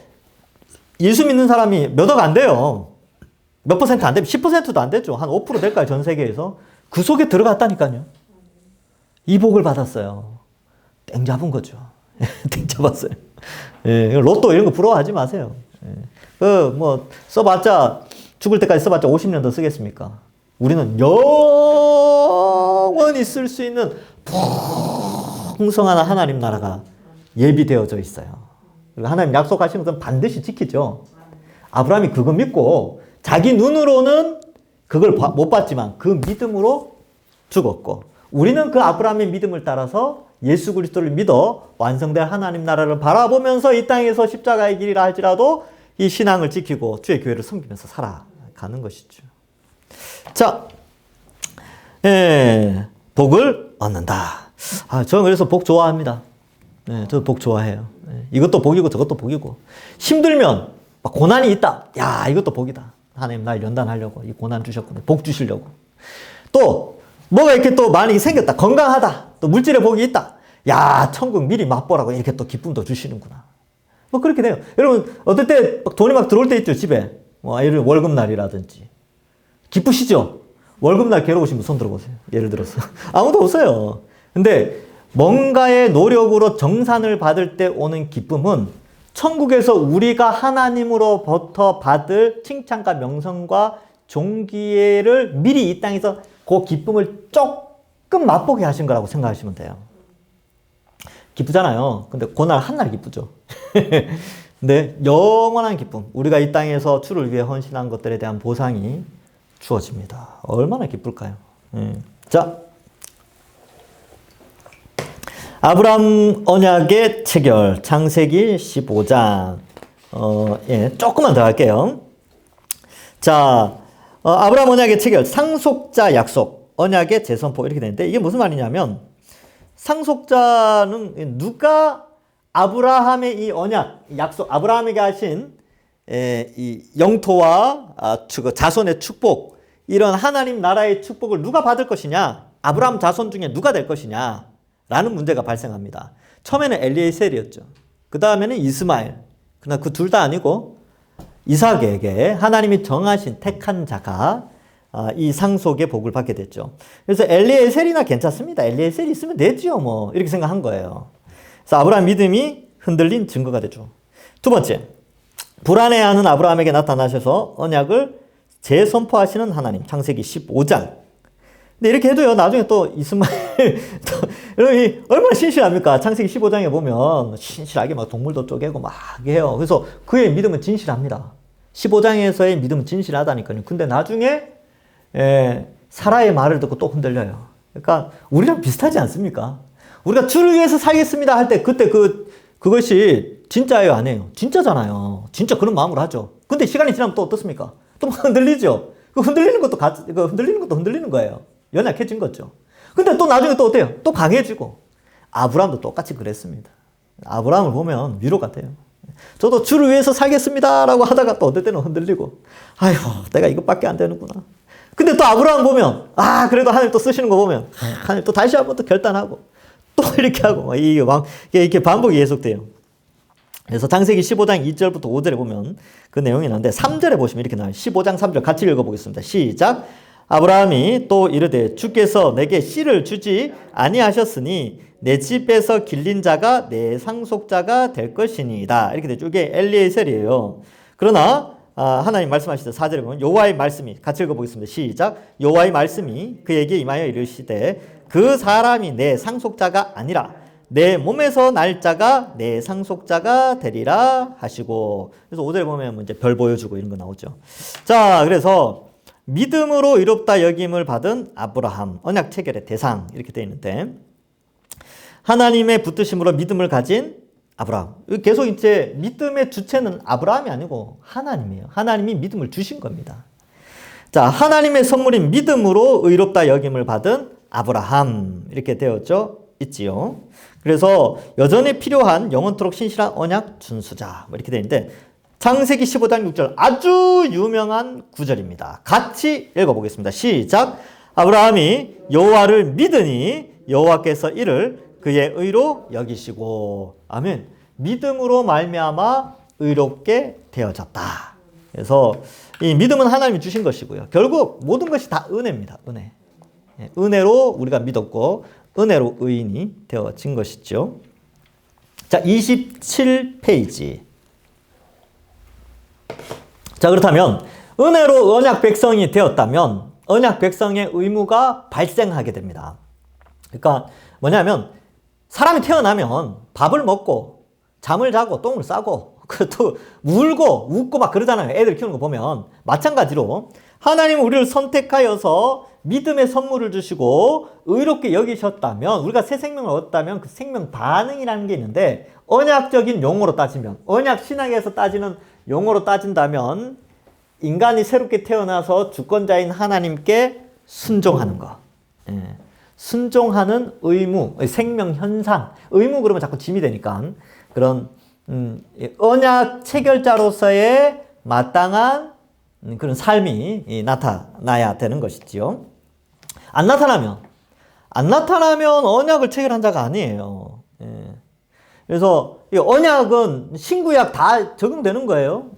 예수 믿는 사람이 몇 억 안 돼요. 몇 퍼센트 안 되면 10%도 안 되죠. 한 5% 될까요? 전 세계에서. 그 속에 들어갔다니까요. 이 복을 받았어요. 땡 잡은 거죠. 땡 잡았어요. 로또 이런 거 부러워하지 마세요. 써봤자 죽을 때까지 써봤자 50년 더 쓰겠습니까? 우리는 영원히 쓸 수 있는 풍성한 하나님 나라가 예비되어져 있어요. 하나님 약속하시는 건 반드시 지키죠. 아브라함이 그거 믿고 자기 눈으로는 그걸 못 봤지만 그 믿음으로 죽었고, 우리는 그 아브라함의 믿음을 따라서 예수 그리스도를 믿어 완성될 하나님 나라를 바라보면서 이 땅에서 십자가의 길이라 할지라도 이 신앙을 지키고 주의 교회를 섬기면서 살아가는 것이죠. 자, 복을 얻는다. 저는 그래서 복 좋아합니다. 저도 복 좋아해요. 이것도 복이고 저것도 복이고. 힘들면 막 고난이 있다. 야, 이것도 복이다. 하나님 날 연단하려고 이 고난 주셨구나. 복 주시려고. 또 뭐가 이렇게 또 많이 생겼다. 건강하다. 또 물질의 복이 있다. 야, 천국 미리 맛보라고 이렇게 또 기쁨도 주시는구나. 뭐 그렇게 돼요. 여러분 어떨 때 돈이 막 들어올 때 있죠. 집에. 예를 들어 월급날이라든지. 기쁘시죠? 월급날 괴로우신 분 손 들어보세요. 예를 들어서. 아무도 없어요. 근데 뭔가의 노력으로 정산을 받을 때 오는 기쁨은 천국에서 우리가 하나님으로부터 받을 칭찬과 명성과 존귀를 미리 이 땅에서 그 기쁨을 조금 맛보게 하신 거라고 생각하시면 돼요. 기쁘잖아요. 근데 그날 한날 기쁘죠. 근데 영원한 기쁨, 우리가 이 땅에서 주를 위해 헌신한 것들에 대한 보상이 주어집니다. 얼마나 기쁠까요? 자, 아브라함 언약의 체결, 창세기 15장. 조금만 더 할게요. 자, 아브라함 언약의 체결, 상속자 약속, 언약의 재선포 이렇게 되는데 이게 무슨 말이냐면 상속자는 누가 아브라함의 이 언약, 약속, 아브라함에게 하신 이 영토와 자손의 축복, 이런 하나님 나라의 축복을 누가 받을 것이냐, 아브라함 자손 중에 누가 될 것이냐 라는 문제가 발생합니다. 처음에는 엘리에셀이었죠. 그 다음에는 이스마엘. 그러나 그 둘 다 아니고 이삭에게 하나님이 정하신 택한 자가 이 상속의 복을 받게 됐죠. 그래서 엘리에셀이나 괜찮습니다. 엘리에셀이 있으면 되지요, 뭐 이렇게 생각한 거예요. 그래서 아브라함 믿음이 흔들린 증거가 되죠. 두 번째, 불안해하는 아브라함에게 나타나셔서 언약을 재선포하시는 하나님. 창세기 15장. 근데 이렇게 해도요, 나중에 또 이스마엘, 여러분이 얼마나 신실합니까? 창세기 15장에 보면 신실하게 막 동물도 쪼개고 막 해요. 그래서 그의 믿음은 진실합니다. 15장에서의 믿음은 진실하다니까요. 근데 나중에, 사라의 말을 듣고 또 흔들려요. 그러니까 우리랑 비슷하지 않습니까? 우리가 주를 위해서 살겠습니다 할 때 그때 그것이 진짜예요, 아니에요? 진짜잖아요. 진짜 그런 마음으로 하죠. 근데 시간이 지나면 또 어떻습니까? 또 흔들리죠. 흔들리는 것도 흔들리는 거예요. 연약해진 거죠. 근데 또 나중에 또 어때요? 또 강해지고. 아브라함도 똑같이 그랬습니다. 아브라함을 보면 위로가 돼요. 저도 주를 위해서 살겠습니다라고 하다가 또 어떨 때는 흔들리고, 아휴, 내가 이것밖에 안 되는구나. 근데 또 아브라함 보면, 그래도 하나님 또 쓰시는 거 보면, 하나님 또 다시 한번 또 결단하고, 또 이렇게 하고, 이게 반복이 계속돼요. 그래서 창세기 15장 2절부터 5절에 보면 그 내용이 나오는데 3절에 보시면 이렇게 나와요. 15장 3절 같이 읽어보겠습니다. 시작. 아브라함이 또 이르되 주께서 내게 씨를 주지 아니하셨으니 내 집에서 길린 자가 내 상속자가 될 것이니이다. 이렇게 되죠. 이게 엘리에셀이에요. 그러나 하나님 말씀하시죠. 4절에 보면 여호와의 말씀이, 같이 읽어보겠습니다. 시작. 여호와의 말씀이 그에게 임하여 이르시되 그 사람이 내 상속자가 아니라 내 몸에서 날 자가 내 상속자가 되리라 하시고. 그래서 5절에 보면 이제 별 보여주고 이런 거 나오죠. 자, 그래서 믿음으로 의롭다 여김을 받은 아브라함, 언약 체결의 대상 이렇게 되어 있는데, 하나님의 붙드심으로 믿음을 가진 아브라함. 계속 이제 믿음의 주체는 아브라함이 아니고 하나님이에요. 하나님이 믿음을 주신 겁니다. 자, 하나님의 선물인 믿음으로 의롭다 여김을 받은 아브라함 이렇게 되었죠. 있지요. 그래서 여전히 필요한 영원토록 신실한 언약 준수자 이렇게 되어 있는데, 창세기 15장 6절 아주 유명한 구절입니다. 같이 읽어보겠습니다. 시작. 아브라함이 여호와를 믿으니 여호와께서 이를 그의 의로 여기시고. 아멘. 믿음으로 말미암아 의롭게 되어졌다. 그래서 이 믿음은 하나님이 주신 것이고요. 결국 모든 것이 다 은혜입니다. 은혜. 은혜로 우리가 믿었고 은혜로 의인이 되어진 것이죠. 자, 27페이지. 자, 그렇다면 은혜로 언약 백성이 되었다면 언약 백성의 의무가 발생하게 됩니다. 그러니까 뭐냐면 사람이 태어나면 밥을 먹고 잠을 자고 똥을 싸고 또 울고 웃고 막 그러잖아요. 애들 키우는 거 보면. 마찬가지로 하나님은 우리를 선택하여서 믿음의 선물을 주시고 의롭게 여기셨다면, 우리가 새 생명을 얻었다면 그 생명 반응이라는 게 있는데, 언약적인 용어로 따지면, 언약 신학에서 따지는 용어로 따진다면 인간이 새롭게 태어나서 주권자인 하나님께 순종하는 거. 순종하는 의무, 생명 현상. 의무 그러면 자꾸 짐이 되니까 그런 언약 체결자로서의 마땅한 그런 삶이 나타나야 되는 것이지요. 안 나타나면 언약을 체결한 자가 아니에요. 그래서 이 언약은 신구약 다 적용되는 거예요.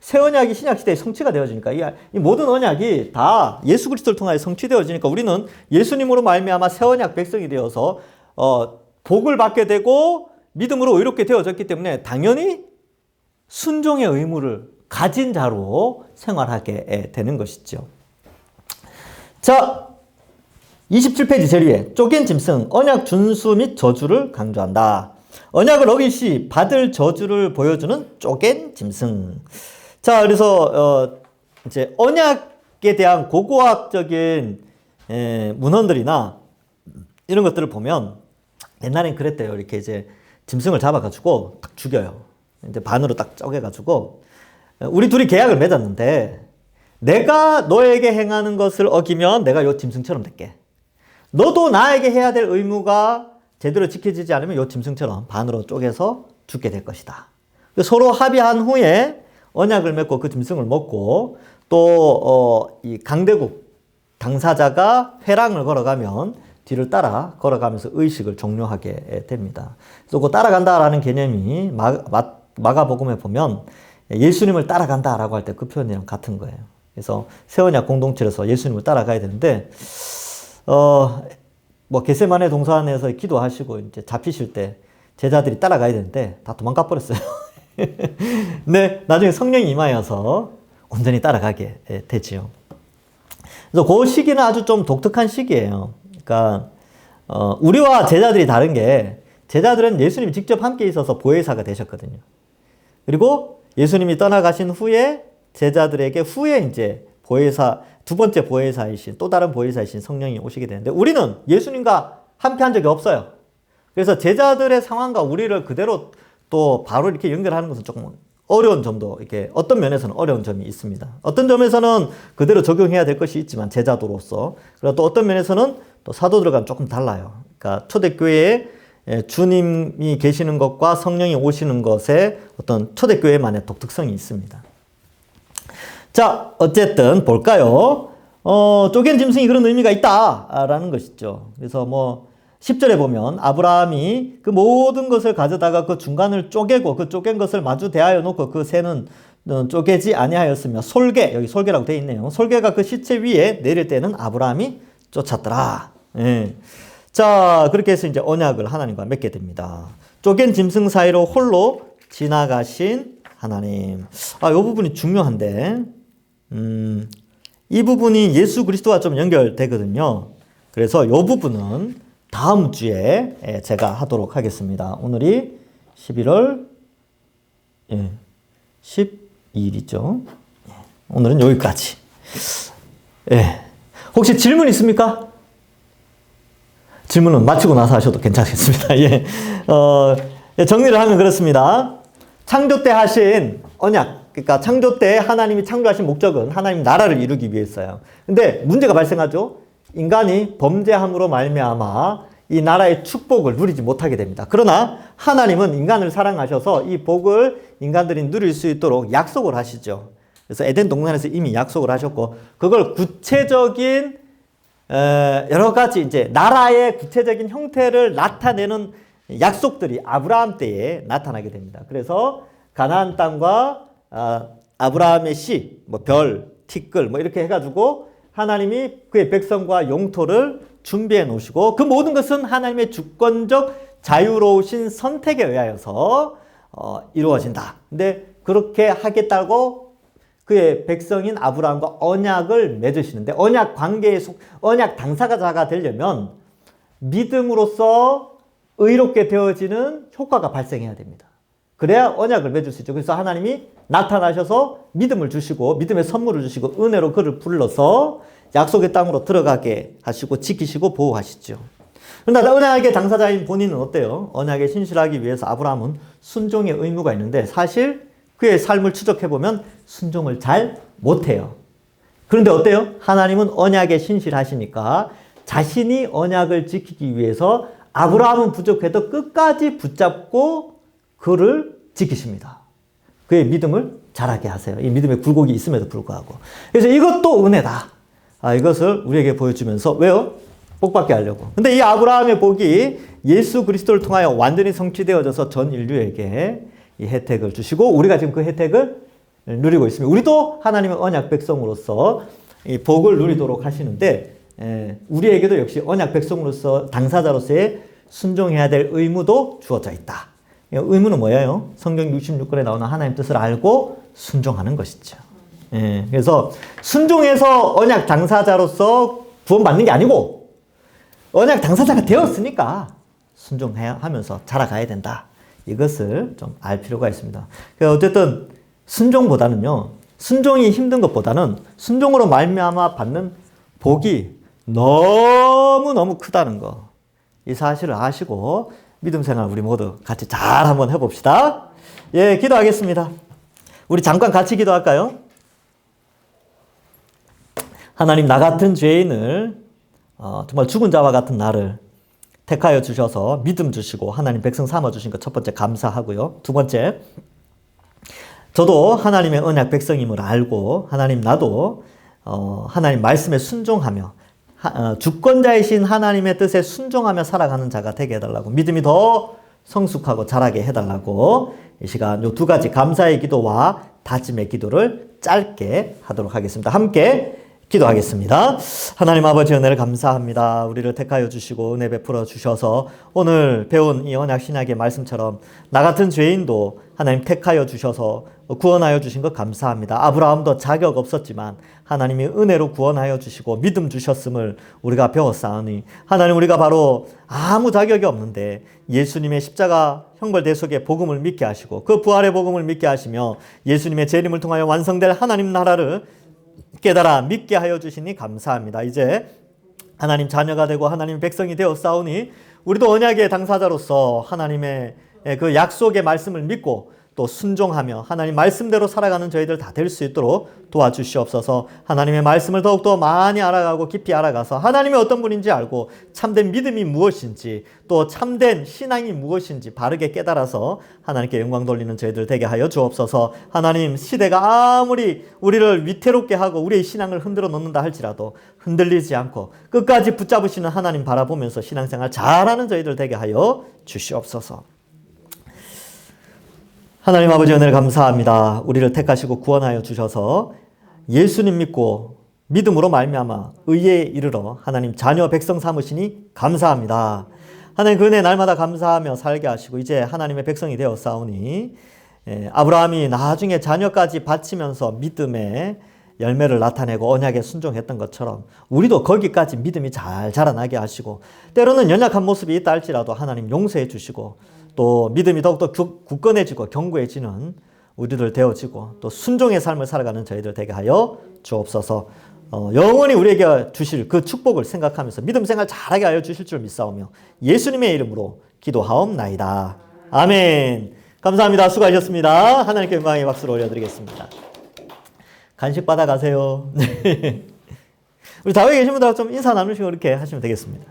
새 언약이 신약 시대에 성취가 되어지니까 이 모든 언약이 다 예수 그리스도를 통하여 성취되어지니까 우리는 예수님으로 말미암아 새 언약 백성이 되어서 복을 받게 되고 믿음으로 의롭게 되어졌기 때문에 당연히 순종의 의무를 가진 자로 생활하게 되는 것이죠. 자, 27페이지 제일 위에 쪼갠 짐승, 언약 준수 및 저주를 강조한다. 언약을 어긴 시 받을 저주를 보여주는 쪼갠 짐승. 자, 그래서 이제 언약에 대한 고고학적인 문헌들이나 이런 것들을 보면 옛날엔 그랬대요. 이렇게 이제 짐승을 잡아가지고 딱 죽여요. 이제 반으로 딱 쪼개가지고 우리 둘이 계약을 맺었는데 내가 너에게 행하는 것을 어기면 내가 요 짐승처럼 될게. 너도 나에게 해야 될 의무가 제대로 지켜지지 않으면 요 짐승처럼 반으로 쪼개서 죽게 될 것이다. 서로 합의한 후에 언약을 맺고 그 짐승을 먹고 또 이 강대국 당사자가 회랑을 걸어가면 뒤를 따라 걸어가면서 의식을 종료하게 됩니다. 그래서 그 따라간다라는 개념이 마가복음에 보면 예수님을 따라간다라고 할 때 그 표현이랑 같은 거예요. 그래서 새 언약 공동체에서 예수님을 따라가야 되는데 뭐 겟세마네 동산에서 기도하시고 이제 잡히실 때 제자들이 따라가야 되는데 다 도망가 버렸어요. 네, 나중에 성령이 임하여서 온전히 따라가게 되지요. 그래서 그 시기는 아주 좀 독특한 시기예요. 그러니까 우리와 제자들이 다른 게 제자들은 예수님이 직접 함께 있어서 보혜사가 되셨거든요. 그리고 예수님이 떠나가신 후에 제자들에게 후에 이제 보혜사, 두 번째 보혜사이신 또 다른 보혜사이신 성령이 오시게 되는데 우리는 예수님과 함께 한 적이 없어요. 그래서 제자들의 상황과 우리를 그대로 또 바로 이렇게 연결하는 것은 조금 어려운 점도 이렇게 어떤 면에서는 어려운 점이 있습니다. 어떤 점에서는 그대로 적용해야 될 것이 있지만 제자도로서 그리고 또 어떤 면에서는 또 사도들과는 조금 달라요. 그러니까 초대교회에 주님이 계시는 것과 성령이 오시는 것에 어떤 초대교회만의 독특성이 있습니다. 자, 어쨌든 볼까요? 쪼갠 짐승이 그런 의미가 있다라는 것이죠. 그래서 뭐 10절에 보면 아브라함이 그 모든 것을 가져다가 그 중간을 쪼개고 그 쪼갠 것을 마주 대하여 놓고 그 새는 쪼개지 아니하였으며 솔개, 여기 솔개라고 되어 있네요. 솔개가 그 시체 위에 내릴 때는 아브라함이 쫓았더라. 예. 자, 그렇게 해서 이제 언약을 하나님과 맺게 됩니다. 쪼갠 짐승 사이로 홀로 지나가신 하나님. 아, 이 부분이 중요한데, 이 부분이 예수 그리스도와 좀 연결되거든요. 그래서 이 부분은 다음 주에 제가 하도록 하겠습니다. 오늘이 11월 12일이죠. 오늘은 여기까지. 혹시 질문 있습니까? 질문은 마치고 나서 하셔도 괜찮겠습니다. 정리를 하면 그렇습니다. 창조 때 하신 언약, 그러니까 창조 때 하나님이 창조하신 목적은 하나님 나라를 이루기 위해서요. 근데 문제가 발생하죠. 인간이 범죄함으로 말미암아 이 나라의 축복을 누리지 못하게 됩니다. 그러나 하나님은 인간을 사랑하셔서 이 복을 인간들이 누릴 수 있도록 약속을 하시죠. 그래서 에덴 동산에서 이미 약속을 하셨고 그걸 구체적인 여러 가지 이제 나라의 구체적인 형태를 나타내는 약속들이 아브라함 때에 나타나게 됩니다. 그래서 가나안 땅과 아브라함의 씨, 뭐 별, 티끌 뭐 이렇게 해가지고 하나님이 그의 백성과 영토를 준비해 놓으시고 그 모든 것은 하나님의 주권적 자유로우신 선택에 의하여서 이루어진다. 근데 그렇게 하겠다고 그의 백성인 아브라함과 언약을 맺으시는데 언약 관계에 언약 당사자가 되려면 믿음으로써 의롭게 되어지는 효과가 발생해야 됩니다. 그래야 언약을 맺을 수 있죠. 그래서 하나님이 나타나셔서 믿음을 주시고 믿음의 선물을 주시고 은혜로 그를 불러서 약속의 땅으로 들어가게 하시고 지키시고 보호하시죠. 그런데 언약의 당사자인 본인은 어때요? 언약에 신실하기 위해서 아브라함은 순종의 의무가 있는데 사실 그의 삶을 추적해보면 순종을 잘 못해요. 그런데 어때요? 하나님은 언약에 신실하시니까 자신이 언약을 지키기 위해서 아브라함은 부족해도 끝까지 붙잡고 그를 지키십니다. 그의 믿음을 자라게 하세요. 이 믿음의 굴곡이 있음에도 불구하고. 그래서 이것도 은혜다. 이것을 우리에게 보여주면서 왜요? 복받게 하려고. 근데 이 아브라함의 복이 예수 그리스도를 통하여 완전히 성취되어져서 전 인류에게 이 혜택을 주시고 우리가 지금 그 혜택을 누리고 있습니다. 우리도 하나님의 언약 백성으로서 이 복을 누리도록 하시는데 우리에게도 역시 언약 백성으로서 당사자로서의 순종해야 될 의무도 주어져 있다. 의무는 뭐예요? 성경 66권에 나오는 하나님 뜻을 알고 순종하는 것이죠. 예, 그래서 순종해서 언약 당사자로서 구원받는 게 아니고 언약 당사자가 되었으니까 순종하면서 자라가야 된다. 이것을 좀 알 필요가 있습니다. 어쨌든 순종보다는요. 순종이 힘든 것보다는 순종으로 말미암아 받는 복이 너무너무 크다는 거. 이 사실을 아시고 믿음 생활 우리 모두 같이 잘 한번 해봅시다. 예, 기도하겠습니다. 우리 잠깐 같이 기도할까요? 하나님, 나 같은 죄인을 정말 죽은 자와 같은 나를 택하여 주셔서 믿음 주시고 하나님 백성 삼아 주신 것 첫 번째 감사하고요. 두 번째, 저도 하나님의 언약 백성임을 알고 하나님 나도 하나님 말씀에 순종하며 주권자이신 하나님의 뜻에 순종하며 살아가는 자가 되게 해달라고, 믿음이 더 성숙하고 자라게 해달라고 이 시간 요 두 가지 감사의 기도와 다짐의 기도를 짧게 하도록 하겠습니다. 함께 기도하겠습니다. 하나님 아버지, 은혜를 감사합니다. 우리를 택하여 주시고 은혜 베풀어 주셔서 오늘 배운 이 언약 신약의 말씀처럼 나 같은 죄인도 하나님 택하여 주셔서 구원하여 주신 것 감사합니다. 아브라함도 자격 없었지만 하나님이 은혜로 구원하여 주시고 믿음 주셨음을 우리가 배웠사오니 하나님, 우리가 바로 아무 자격이 없는데 예수님의 십자가 형벌 대속의 복음을 믿게 하시고 그 부활의 복음을 믿게 하시며 예수님의 재림을 통하여 완성될 하나님 나라를 깨달아 믿게 하여 주시니 감사합니다. 이제 하나님 자녀가 되고 하나님 백성이 되었사오니 우리도 언약의 당사자로서 하나님의 그 약속의 말씀을 믿고 또 순종하며 하나님 말씀대로 살아가는 저희들 다 될 수 있도록 도와주시옵소서. 하나님의 말씀을 더욱더 많이 알아가고 깊이 알아가서 하나님이 어떤 분인지 알고 참된 믿음이 무엇인지 또 참된 신앙이 무엇인지 바르게 깨달아서 하나님께 영광 돌리는 저희들 되게 하여 주옵소서. 하나님, 시대가 아무리 우리를 위태롭게 하고 우리의 신앙을 흔들어 놓는다 할지라도 흔들리지 않고 끝까지 붙잡으시는 하나님 바라보면서 신앙생활 잘하는 저희들 되게 하여 주시옵소서. 하나님 아버지, 은혜를 감사합니다. 우리를 택하시고 구원하여 주셔서 예수님 믿고 믿음으로 말미암아 의에 이르러 하나님 자녀 백성 삼으시니 감사합니다. 하나님, 그 은혜 날마다 감사하며 살게 하시고 이제 하나님의 백성이 되었사오니 아브라함이 나중에 자녀까지 바치면서 믿음의 열매를 나타내고 언약에 순종했던 것처럼 우리도 거기까지 믿음이 잘 자라나게 하시고 때로는 연약한 모습이 있다 할지라도 하나님 용서해 주시고 또 믿음이 더욱더 굳건해지고 견고해지는 우리들 되어지고 또 순종의 삶을 살아가는 저희들 되게 하여 주옵소서. 영원히 우리에게 주실 그 축복을 생각하면서 믿음 생활 잘하게 하여 주실 줄 믿사오며 예수님의 이름으로 기도하옵나이다. 아멘. 감사합니다. 수고하셨습니다. 하나님께 영광의 박수를 올려드리겠습니다. 간식 받아가세요. 우리 다윗에 계신 분들하고 좀 인사 나누시고 이렇게 하시면 되겠습니다.